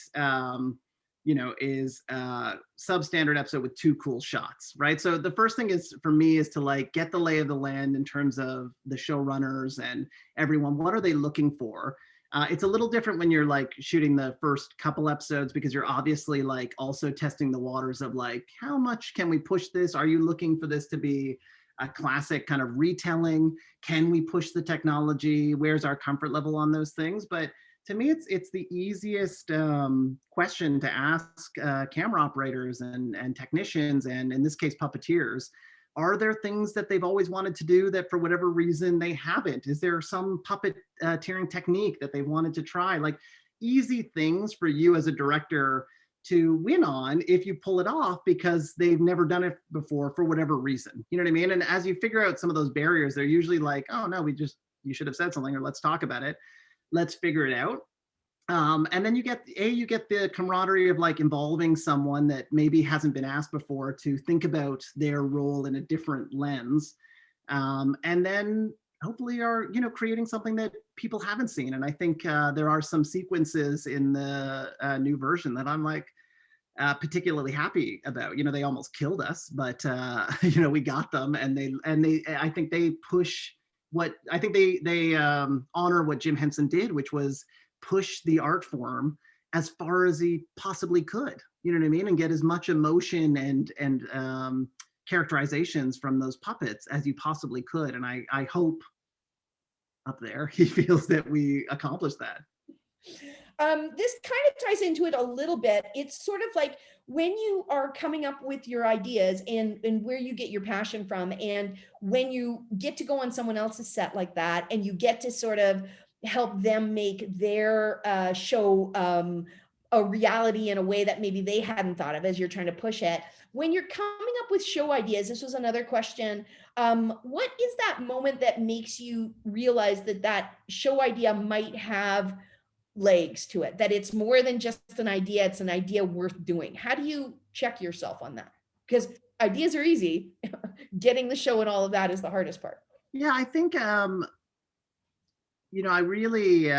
is a substandard episode with two cool shots, right? So the first thing is for me is to like get the lay of the land in terms of the showrunners and everyone. What are they looking for? It's a little different when you're like shooting the first couple episodes because you're obviously like also testing the waters of like, how much can we push this? Are you looking for this to be a classic kind of retelling? Can we push the technology? Where's our comfort level on those things? But to me, it's the easiest question to ask camera operators and technicians, and in this case, puppeteers. Are there things that they've always wanted to do that for whatever reason they haven't? Is there some puppet tearing technique that they wanted to try? Like easy things for you as a director to win on if you pull it off because they've never done it before for whatever reason. You know what I mean? And as you figure out some of those barriers, they're usually like, oh no, you should have said something, or let's talk about it. Let's figure it out. And then you get the camaraderie of like involving someone that maybe hasn't been asked before to think about their role in a different lens. And then hopefully are, creating something that people haven't seen. And I think there are some sequences in the new version that I'm like particularly happy about. They almost killed us, but we got them, and they I think they push what I think they honor what Jim Henson did, which was push the art form as far as he possibly could. You know what I mean? And get as much emotion and characterizations from those puppets as you possibly could. And I hope up there he feels that we accomplished that. This kind of ties into it a little bit. It's sort of like when you are coming up with your ideas and where you get your passion from, and when you get to go on someone else's set like that, and you get to sort of help them make their show a reality in a way that maybe they hadn't thought of as you're trying to push it. When you're coming up with show ideas, this was another question. What is that moment that makes you realize that show idea might have legs to it, that it's more than just an idea, it's an idea worth doing? How do you check yourself on that? Because ideas are easy. Getting the show and all of that is the hardest part. Yeah, I think I really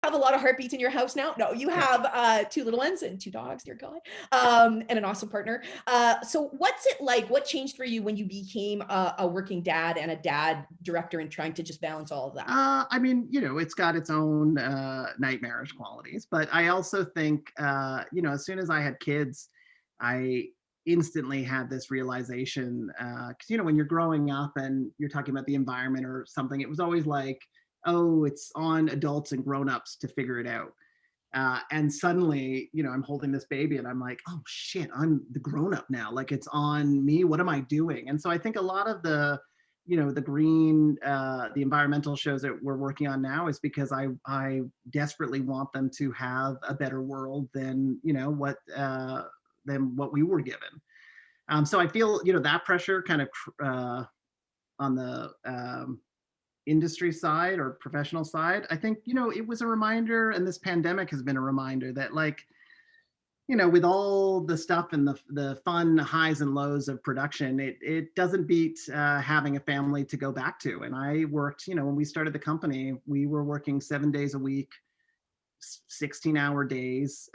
have a lot of heartbeats in your house now? No, you have 2 little ones and 2 dogs, dear God, and an awesome partner. So what's it like? What changed for you when you became a working dad and a dad director and trying to just balance all of that? I mean, it's got its own nightmarish qualities, but I also think, as soon as I had kids, I instantly had this realization, because, when you're growing up and you're talking about the environment or something, it was always like, oh, it's on adults and grown-ups to figure it out. And suddenly, I'm holding this baby and I'm like, oh shit, I'm the grown-up now. Like it's on me. What am I doing? And so I think a lot of the green, the environmental shows that we're working on now is because I desperately want them to have a better world than, than what we were given. So I feel, that pressure kind of on the industry side or professional side. I think, it was a reminder, and this pandemic has been a reminder that, like, with all the stuff and the fun highs and lows of production, it doesn't beat having a family to go back to. And I worked, when we started the company, we were working 7 days a week, 16-hour days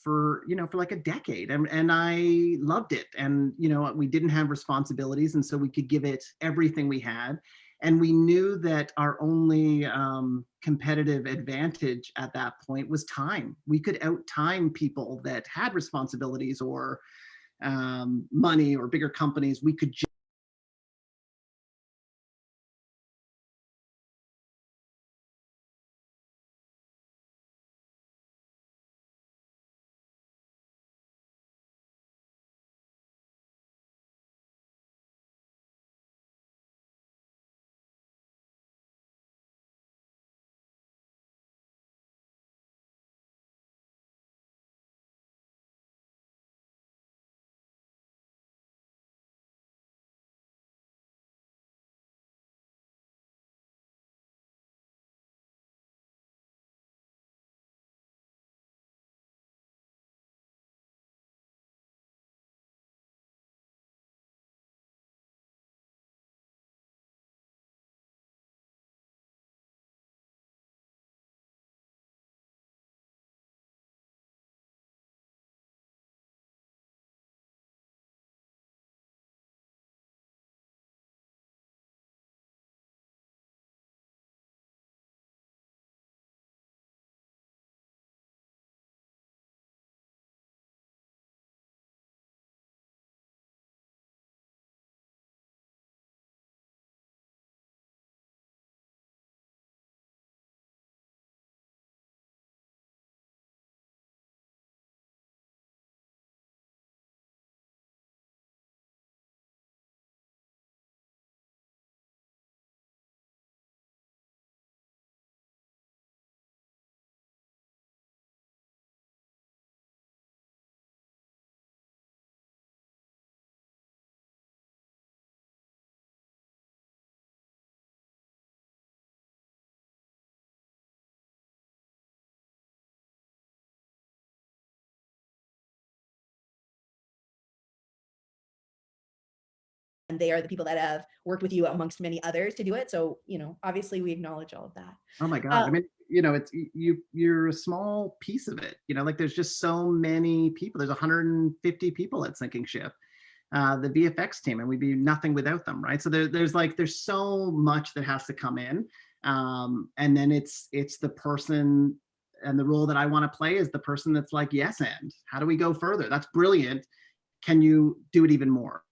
for like a decade, and I loved it. And we didn't have responsibilities, and so we could give it everything we had. And we knew that our only competitive advantage at that point was time. We could out time people that had responsibilities or money or bigger companies. We could And they are the people that have worked with you amongst many others to do it. So, obviously we acknowledge all of that. Oh my God. I mean, it's you're a small piece of it. Like there's just so many people. There's 150 people at Sinking Ship, the VFX team, and we'd be nothing without them, right? So there's so much that has to come in, and then it's the person, and the role that I want to play is the person that's like, yes, and how do we go further? That's brilliant. Can you do it even more?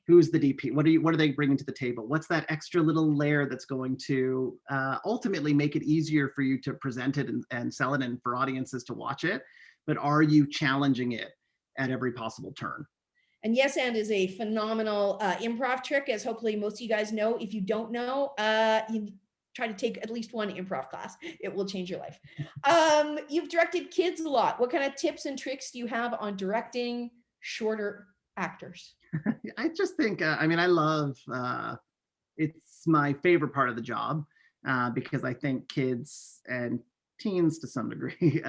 Who's the DP? What are they bringing to the table? What's that extra little layer that's going to ultimately make it easier for you to present it and sell it and for audiences to watch it? But are you challenging it at every possible turn? And Yes And is a phenomenal improv trick, as hopefully most of you guys know. If you don't know, you try to take at least one improv class. It will change your life. You've directed kids a lot. What kind of tips and tricks do you have on directing shorter actors? I just think, I mean, I love, it's my favorite part of the job because I think kids and teens to some degree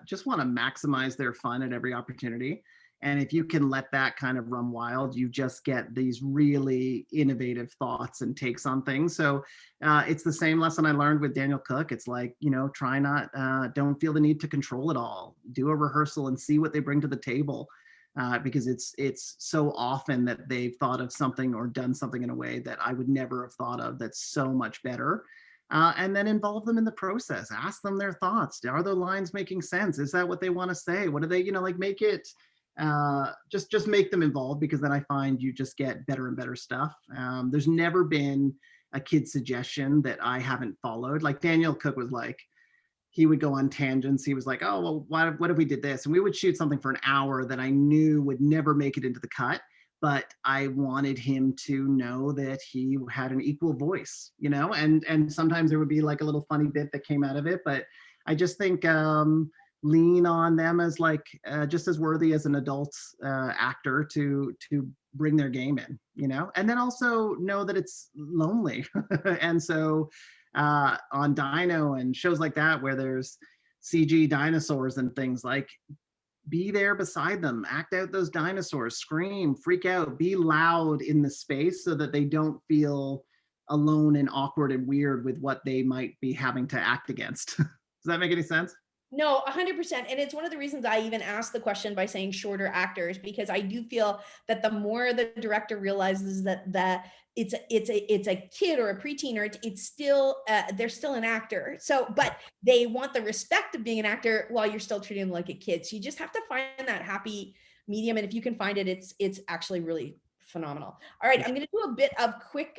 just want to maximize their fun at every opportunity. And if you can let that kind of run wild, you just get these really innovative thoughts and takes on things. So it's the same lesson I learned with Daniel Cook. It's like, try not, don't feel the need to control it all. Do a rehearsal and see what they bring to the table. Because it's so often that they've thought of something or done something in a way that I would never have thought of that's so much better. And then involve them in the process. Ask them their thoughts. Are the lines making sense? Is that what they want to say? What do they, like make it, just make them involved, because then I find you just get better and better stuff. There's never been a kid suggestion that I haven't followed. Like Daniel Cook was like, he would go on tangents. He was like, oh, well, what if we did this? And we would shoot something for an hour that I knew would never make it into the cut. But I wanted him to know that he had an equal voice, and sometimes there would be like a little funny bit that came out of it. But I just think lean on them as like just as worthy as an adult actor to bring their game in, and then also know that it's lonely. And so on Dino and shows like that where there's CG dinosaurs and things, like be there beside them, act out those dinosaurs, scream, freak out, be loud in the space so that they don't feel alone and awkward and weird with what they might be having to act against. Does that make any sense? No, 100%. And it's one of the reasons I even asked the question by saying shorter actors, because I do feel that the more the director realizes that it's a kid or a preteen, or it's still they're still an actor. So, but they want the respect of being an actor while you're still treating them like a kid. So you just have to find that happy medium. And if you can find it, it's actually really phenomenal. All right, I'm going to do a bit of quick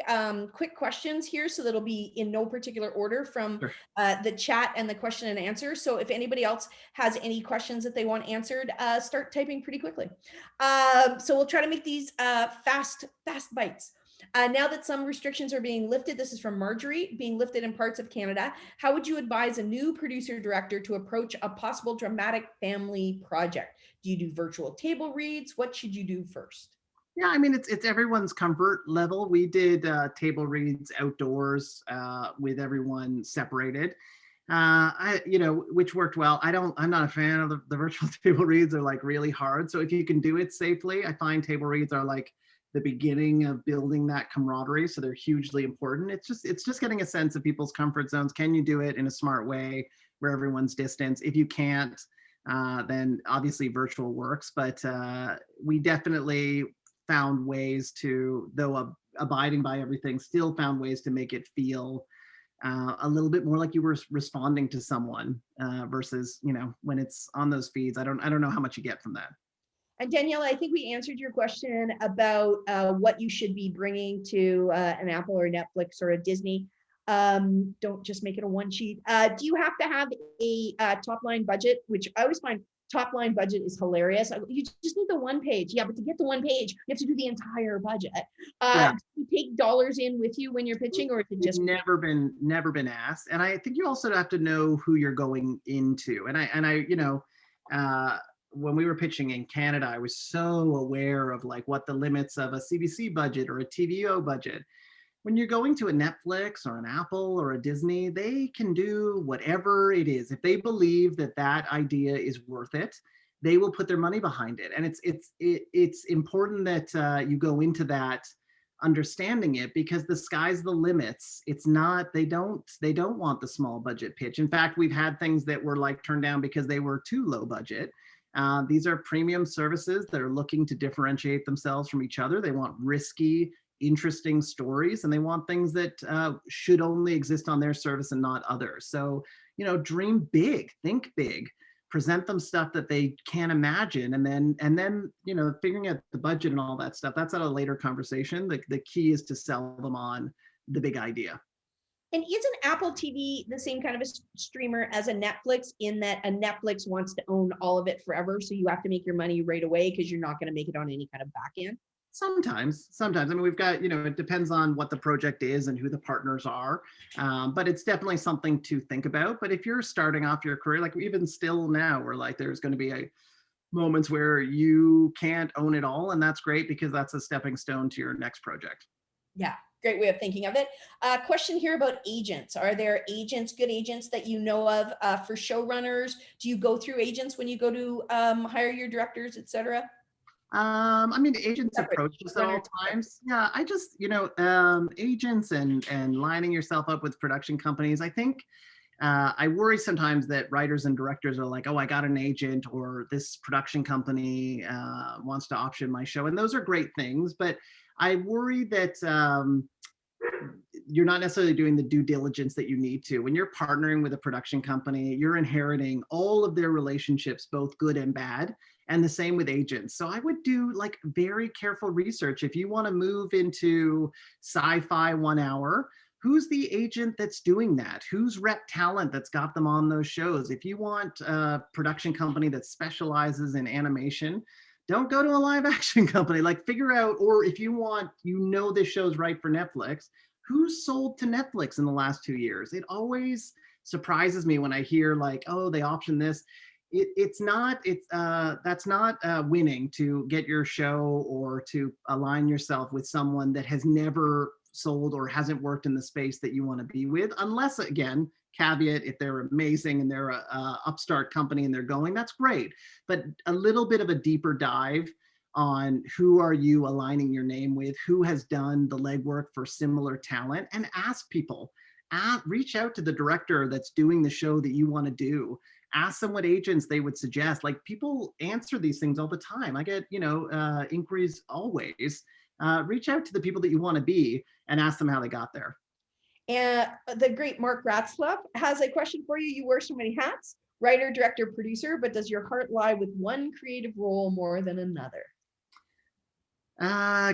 questions here, so that'll be in no particular order from the chat and the question and answer. So if anybody else has any questions that they want answered, start typing pretty quickly. So we'll try to make these fast bites. Now that some restrictions are being lifted, this is from Marjorie, being lifted in parts of Canada, how would you advise a new producer director to approach a possible dramatic family project? Do you do virtual table reads? What should you do first? Yeah, I mean, it's everyone's comfort level. We did table reads outdoors with everyone separated, which worked well. I'm not a fan of the virtual table reads. Are like really hard. So if you can do it safely, I find table reads are like the beginning of building that camaraderie. So they're hugely important. It's just getting a sense of people's comfort zones. Can you do it in a smart way where everyone's distance? If you can't, then obviously virtual works. But we definitely found ways to, though abiding by everything, still found ways to make it feel a little bit more like you were responding to someone versus, when it's on those feeds. I don't know how much you get from that. And Daniela, I think we answered your question about what you should be bringing to an Apple or Netflix or a Disney. Don't just make it a one sheet. Do you have to have a top line budget, which I always find top line budget is hilarious. You just need the one page. Yeah, but to get the one page, you have to do the entire budget. Do you take dollars in with you when you're pitching, or is it just never been asked? And I think you also have to know who you're going into. And I when we were pitching in Canada, I was so aware of like what the limits of a CBC budget or a TVO budget. When you're going to a Netflix or an Apple or a Disney, they can do whatever it is. If they believe that idea is worth it, they will put their money behind it. And it's important that you go into that understanding it, because the sky's the limits. It's not, they don't want the small budget pitch. In fact, we've had things that were like turned down because they were too low budget. These are premium services that are looking to differentiate themselves from each other. They want risky, interesting stories, and they want things that should only exist on their service and not others. So, dream big, think big, present them stuff that they can't imagine, and then figuring out the budget and all that stuff, that's at a later conversation. The key is to sell them on the big idea. And isn't Apple TV the same kind of a streamer as a Netflix, in that a Netflix wants to own all of it forever, so you have to make your money right away because you're not going to make it on any kind of back end? Sometimes. I mean, we've got, it depends on what the project is and who the partners are, but it's definitely something to think about. But if you're starting off your career, like even still now, where like there's going to be moments where you can't own it all, and that's great because that's a stepping stone to your next project. Yeah, great way of thinking of it. Question here about agents. Are there good agents that you know of for showrunners? Do you go through agents when you go to hire your directors, etc.? I mean, agents Separate, approach us at one or all two times. Yeah, I just, agents and lining yourself up with production companies. I think I worry sometimes that writers and directors are like, oh, I got an agent or this production company wants to option my show. And those are great things. But I worry that you're not necessarily doing the due diligence that you need to. When you're partnering with a production company, you're inheriting all of their relationships, both good and bad, and the same with agents. So I would do like very careful research. If you want to move into sci-fi 1 hour, who's the agent that's doing that? Who's rep talent that's got them on those shows? If you want a production company that specializes in animation, don't go to a live action company. Like figure out, or if you want, this show's right for Netflix, who's sold to Netflix in the last 2 years? It always surprises me when I hear like, oh, they option this. That's not winning to get your show or to align yourself with someone that has never sold or hasn't worked in the space that you want to be with, unless, again, caveat, if they're amazing and they're a upstart company and they're going, that's great. But a little bit of a deeper dive on who are you aligning your name with, who has done the legwork for similar talent, and ask people. Reach out to the director that's doing the show that you want to do. Ask them what agents they would suggest. Like people answer these things all the time. I get inquiries always. Reach out to the people that you want to be and ask them how they got there. And the great Mark Ratzlaff has a question for you. You wear so many hats, writer, director, producer, but does your heart lie with one creative role more than another?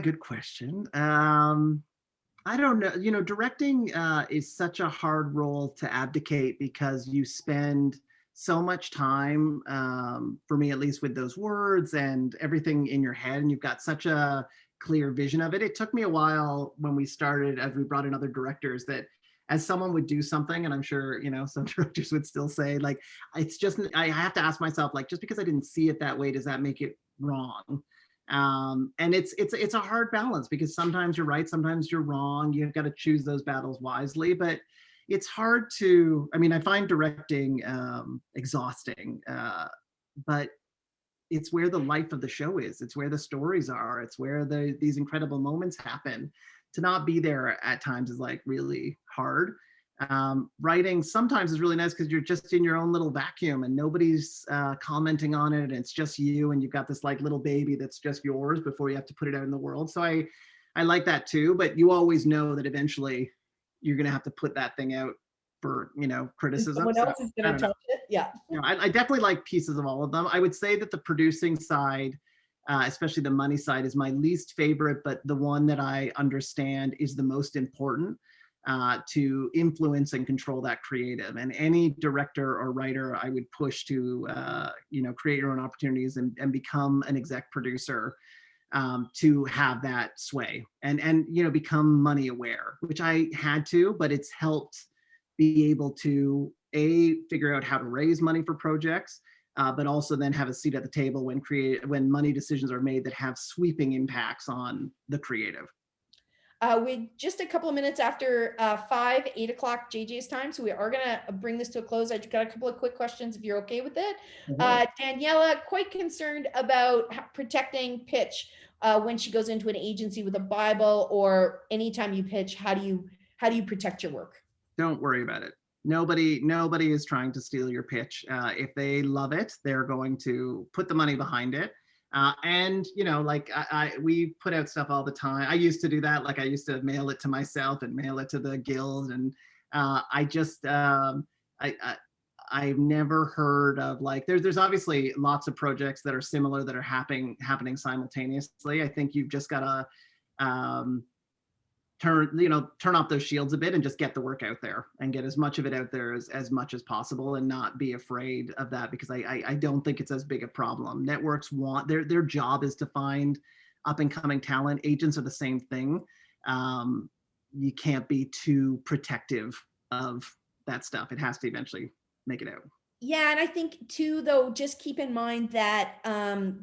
Good question. I don't know. Directing is such a hard role to abdicate because you spend so much time, for me at least, with those words and everything in your head, and you've got such a clear vision of it. It took me a while when we started, as we brought in other directors, that as someone would do something, and I'm sure, some directors would still say, like, it's just, I have to ask myself, like, just because I didn't see it that way, does that make it wrong? And it's a hard balance because sometimes you're right, sometimes you're wrong. You've got to choose those battles wisely, but it's hard to, I find directing exhausting, but it's where the life of the show is. It's where the stories are. It's where these incredible moments happen. To not be there at times is like really hard. Writing sometimes is really nice because you're just in your own little vacuum and nobody's commenting on it. And it's just you, and you've got this like little baby that's just yours before you have to put it out in the world. So I like that too, but you always know that eventually you're going to have to put that thing out for, criticism. Someone else is going to touch it. Yeah. I definitely like pieces of all of them. I would say that the producing side, especially the money side, is my least favorite, but the one that I understand is the most important to influence and control that creative. And any director or writer I would push to, create your own opportunities and become an exec producer, to have that sway and become money aware, which I had to, but it's helped be able to figure out how to raise money for projects, but also then have a seat at the table when money decisions are made that have sweeping impacts on the creative. We just a couple of minutes after 8 o'clock JJ's time, so we are going to bring this to a close. I've got a couple of quick questions if you're okay with it. Daniela, quite concerned about protecting pitch when she goes into an agency with a Bible, or anytime you pitch, how do you protect your work? Don't worry about it. Nobody is trying to steal your pitch. If they love it, they're going to put the money behind it. And we put out stuff all the time. I used to do that. Like I used to mail it to myself and mail it to the guild. And I've never heard of like, there's obviously lots of projects that are similar that are happening simultaneously. I think you've just got to turn off those shields a bit and just get the work out there and get as much of it out there as much as possible, and not be afraid of that, because I don't think it's as big a problem. Networks want, their job is to find up and coming talent. Agents are the same thing. You can't be too protective of that stuff. It has to eventually make it out. Yeah, and I think too, though, just keep in mind that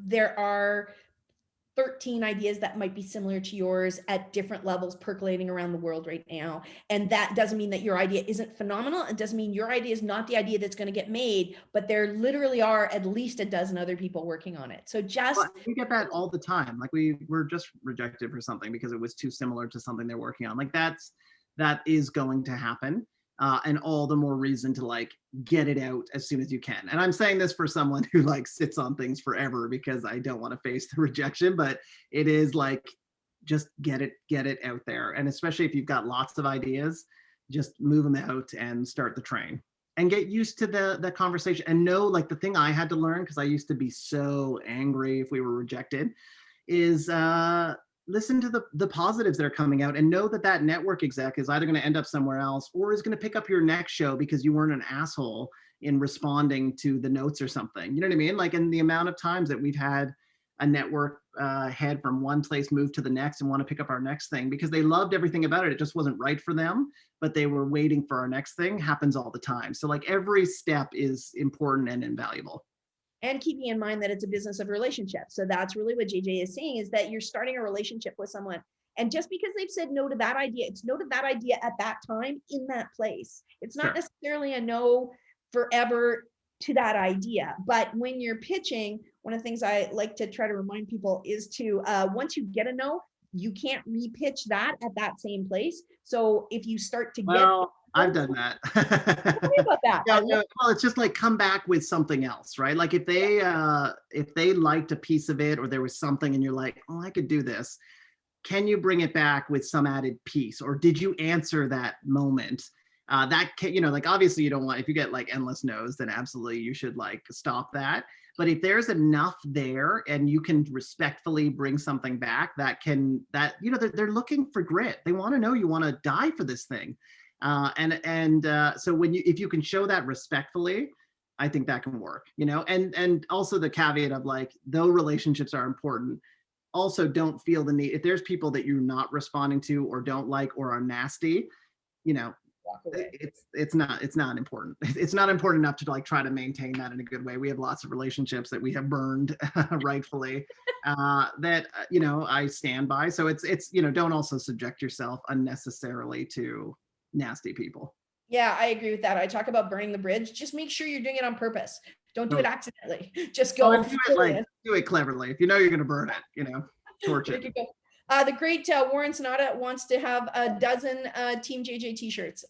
there are 13 ideas that might be similar to yours at different levels percolating around the world right now. And that doesn't mean that your idea isn't phenomenal. It doesn't mean your idea is not the idea that's going to get made, but there literally are at least a dozen other people working on it. So just Well, we get that all the time. Like we were just rejected for something because it was too similar to something they're working on. Like that is going to happen. And all the more reason to like get it out as soon as you can. And I'm saying this for someone who like sits on things forever because I don't want to face the rejection, but it is like, just get it out there. And especially if you've got lots of ideas, just move them out and start the train and get used to the conversation and know, like the thing I had to learn, because I used to be so angry if we were rejected, is listen to the positives that are coming out and know that that network exec is either going to end up somewhere else or is going to pick up your next show because you weren't an asshole in responding to the notes or something. You know what I mean? Like, in the amount of times that we've had a network head from one place move to the next and want to pick up our next thing because they loved everything about it. It just wasn't right for them, but they were waiting for our next thing. Happens all the time. So like every step is important and invaluable. And keeping in mind that it's a business of relationships. So that's really what JJ is saying, is that you're starting a relationship with someone. And just because they've said no to that idea, it's no to that idea at that time in that place. It's not necessarily a no forever to that idea. But when you're pitching, one of the things I like to try to remind people is to, once you get a no, you can't repitch that at that same place. So if you start to Well, I've done that. Tell me about that. Yeah, no, well, it's just like come back with something else, right? Like if they liked a piece of it or there was something and you're like, oh, I could do this. Can you bring it back with some added piece? Or did you answer that moment? That can, you know, like obviously you don't want, if you get like endless no's, then absolutely you should like stop that. But if there's enough there and you can respectfully bring something back, you know, they're looking for grit. They want to know you want to die for this thing. So if you can show that respectfully, I think that can work, you know, and also the caveat of like, though relationships are important, also don't feel the need, if there's people that you're not responding to or don't like or are nasty, you know, it's not important. It's not important enough to like try to maintain that in a good way. We have lots of relationships that we have burned rightfully that you know, I stand by. So it's you know, don't also subject yourself unnecessarily to nasty people. Yeah, I agree with that. I talk about burning the bridge. Just make sure you're doing it on purpose. Don't do it accidentally. Just go. Do it cleverly. If you know you're going to burn it, you know, torch it. The great Warren Sonata wants to have a dozen Team JJ t-shirts.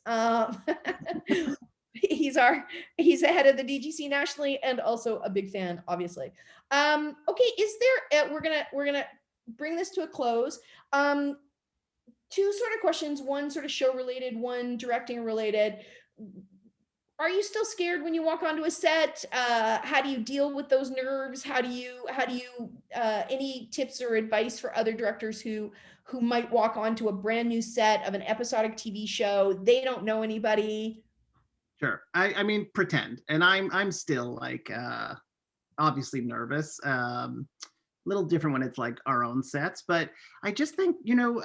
He's the head of the DGC nationally and also a big fan, obviously. Okay, is there? We're gonna bring this to a close. Two sort of questions. One sort of show related. One directing related. Are you still scared when you walk onto a set? How do you deal with those nerves? How do you any tips or advice for other directors who might walk onto a brand new set of an episodic TV show? They don't know anybody. Sure. I mean, pretend. And I'm still like obviously nervous. Little different when it's like our own sets, but I just think, you know,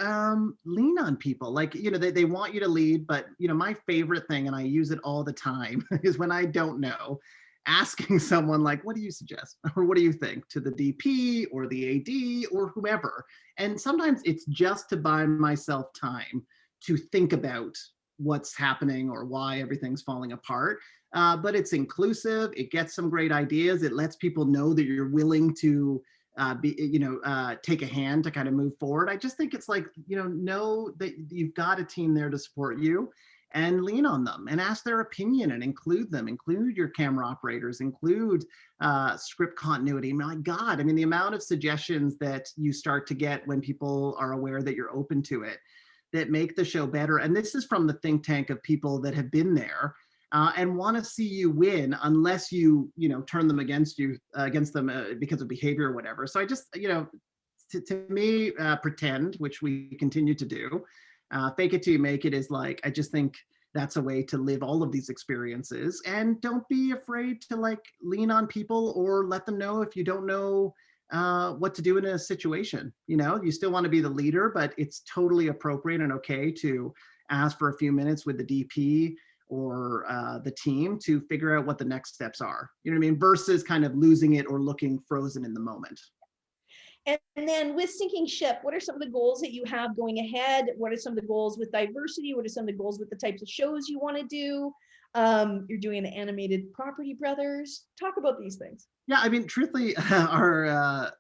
lean on people. Like, you know, they want you to lead, but you know, my favorite thing, and I use it all the time, is when I don't know, asking someone like, what do you suggest? Or what do you think, to the DP or the AD or whomever. And sometimes it's just to buy myself time to think about what's happening or why everything's falling apart. But it's inclusive. It gets some great ideas. It lets people know that you're willing to take a hand to kind of move forward. I just think it's like, you know that you've got a team there to support you and lean on them and ask their opinion and include your camera operators, include script continuity. My God, I mean, the amount of suggestions that you start to get when people are aware that you're open to it, that make the show better. And this is from the think tank of people that have been there and want to see you win, unless you turn them against them because of behavior or whatever. So I just, to me, pretend, which we continue to do. Fake it till you make it is like, I just think that's a way to live all of these experiences. And don't be afraid to like lean on people or let them know if you don't know what to do in a situation. You know, you still want to be the leader, but it's totally appropriate and okay to ask for a few minutes with the DP or the team to figure out what the next steps are. You know what I mean? Versus kind of losing it or looking frozen in the moment. And then with Sinking Ship, what are some of the goals that you have going ahead? What are some of the goals with diversity? What are some of the goals with the types of shows you want to do? You're doing an animated Property Brothers. Talk about these things. Yeah, I mean, truthfully, our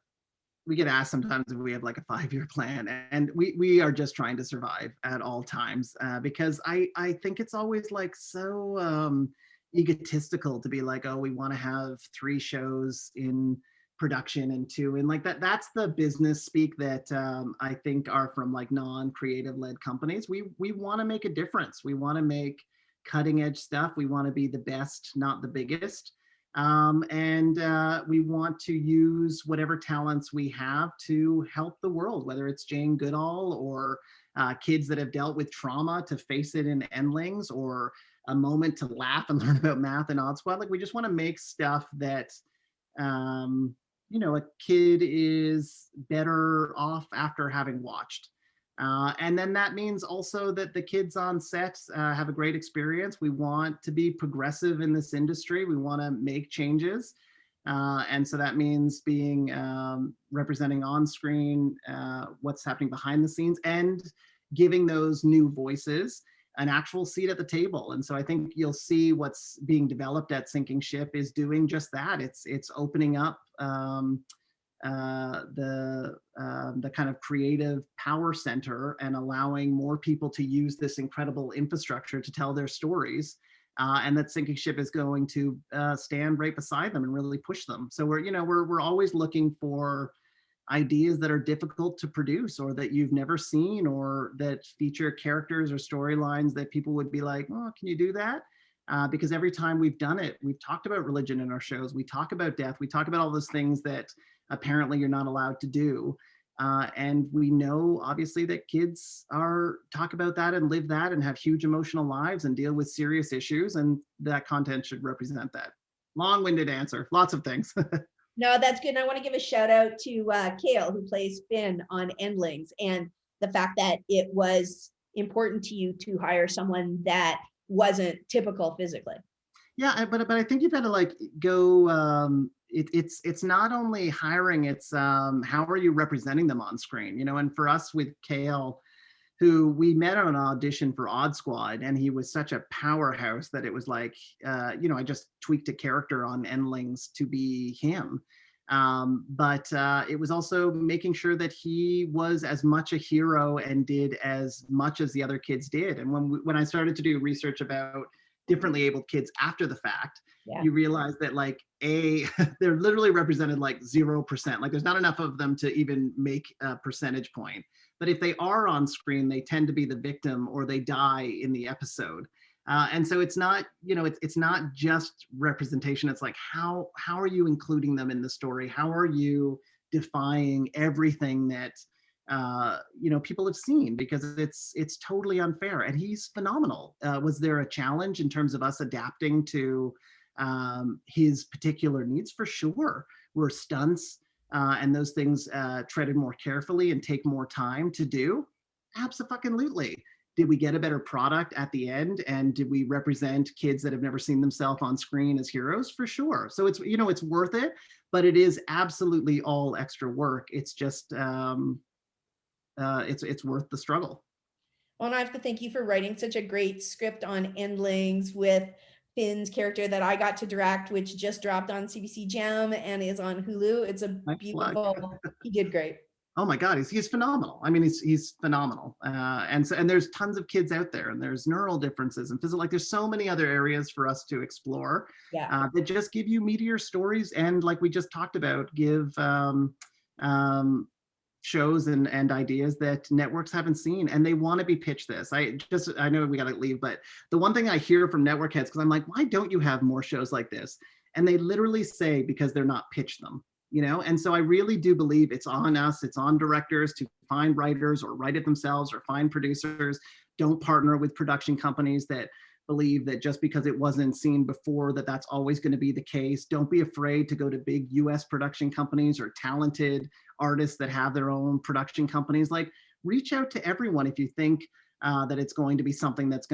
we get asked sometimes if we have like a 5-year plan, and we are just trying to survive at all times, because I think it's always like so egotistical to be like, oh, we want to have 3 shows in production and 2, and like that's the business speak that I think are from like non-creative led companies. We want to make a difference. We want to make cutting edge stuff. We want to be the best, not the biggest. And we want to use whatever talents we have to help the world, whether it's Jane Goodall or kids that have dealt with trauma to face it in Endlings, or a moment to laugh and learn about math and Odd Squad. Like, we just want to make stuff that, a kid is better off after having watched. And then that means also that the kids on set have a great experience. We want to be progressive in this industry. We want to make changes. And so that means being representing on screen what's happening behind the scenes, and giving those new voices an actual seat at the table. And so I think you'll see what's being developed at Sinking Ship is doing just that. It's opening up the kind of creative power center, and allowing more people to use this incredible infrastructure to tell their stories, and that Sinking Ship is going to stand right beside them and really push them. So we're always looking for ideas that are difficult to produce, or that you've never seen, or that feature characters or storylines that people would be like, oh, can you do that? Because every time we've done it, we've talked about religion in our shows. We talk about death. We talk about all those things that apparently you're not allowed to do. And we know, obviously, that kids talk about that and live that and have huge emotional lives and deal with serious issues. And that content should represent that. Long-winded answer, lots of things. No, that's good. And I want to give a shout out to Kale, who plays Finn on Endlings, and the fact that it was important to you to hire someone that wasn't typical physically. Yeah, but I think you've got to like go. It's not only hiring; it's how are you representing them on screen? And for us with Kale, who we met on an audition for Odd Squad, and he was such a powerhouse that it was like, I just tweaked a character on Endlings to be him. But it was also making sure that he was as much a hero and did as much as the other kids did. And when I started to do research about differently abled kids after the fact, you realize that like they're literally represented like 0%. Like there's not enough of them to even make a percentage point. But if they are on screen, they tend to be the victim, or they die in the episode. And so it's not, it's not just representation. It's like, how are you including them in the story? How are you defying everything that people have seen? Because it's totally unfair. And he's phenomenal. Was there a challenge in terms of us adapting to his particular needs? For sure. Were stunts and those things treaded more carefully and take more time to do? Absolutely. Did we get a better product at the end? And did we represent kids that have never seen themselves on screen as heroes? For sure. So it's, it's worth it, but it is absolutely all extra work. It's just, it's worth the struggle. Well, and I have to thank you for writing such a great script on Endlings with Finn's character that I got to direct, which just dropped on CBC Gem and is on Hulu. It's a beautiful, he did great. Oh my God, he's phenomenal. I mean, he's phenomenal. And there's tons of kids out there, and there's neural differences and physical, like there's so many other areas for us to explore that just give you meteor stories. And like we just talked about, give shows and ideas that networks haven't seen, and they want to be pitched this. I know we got to leave, but the one thing I hear from network heads, because I'm like, why don't you have more shows like this? And they literally say, because they're not pitched them. And so I really do believe it's on us, it's on directors to find writers or write it themselves, or find producers. Don't partner with production companies that believe that just because it wasn't seen before that's always going to be the case. Don't be afraid to go to big US production companies or talented artists that have their own production companies. Like, reach out to everyone if you think that it's going to be something that's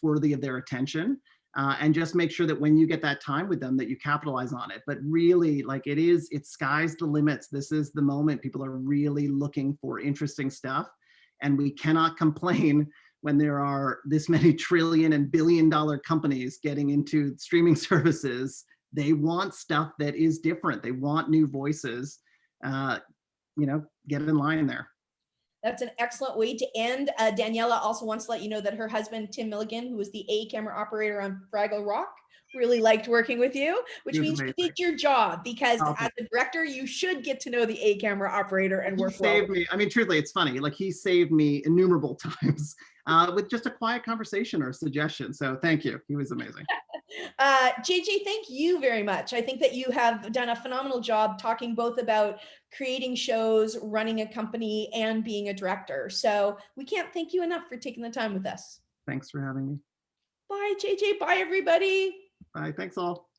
worthy of their attention. and just make sure that when you get that time with them that you capitalize on it. But really, like, it's sky's the limits. This is the moment. People are really looking for interesting stuff, and we cannot complain when there are this many trillion and billion-dollar companies getting into streaming services. They want stuff that is different. They want new voices. Get in line there. That's an excellent way to end. Daniela also wants to let you know that her husband, Tim Milligan, who was the A camera operator on Fraggle Rock, really liked working with you, which He was means amazing. you did your job, because Okay. as a director, you should get to know the A camera operator and He work well. saved me. I mean, truthfully, it's funny. Like, he saved me innumerable times with just a quiet conversation or a suggestion. So thank you. He was amazing. JJ, thank you very much. I think that you have done a phenomenal job talking both about creating shows, running a company, and being a director. So we can't thank you enough for taking the time with us. Thanks for having me. Bye, JJ. Bye, everybody. Bye. Thanks all.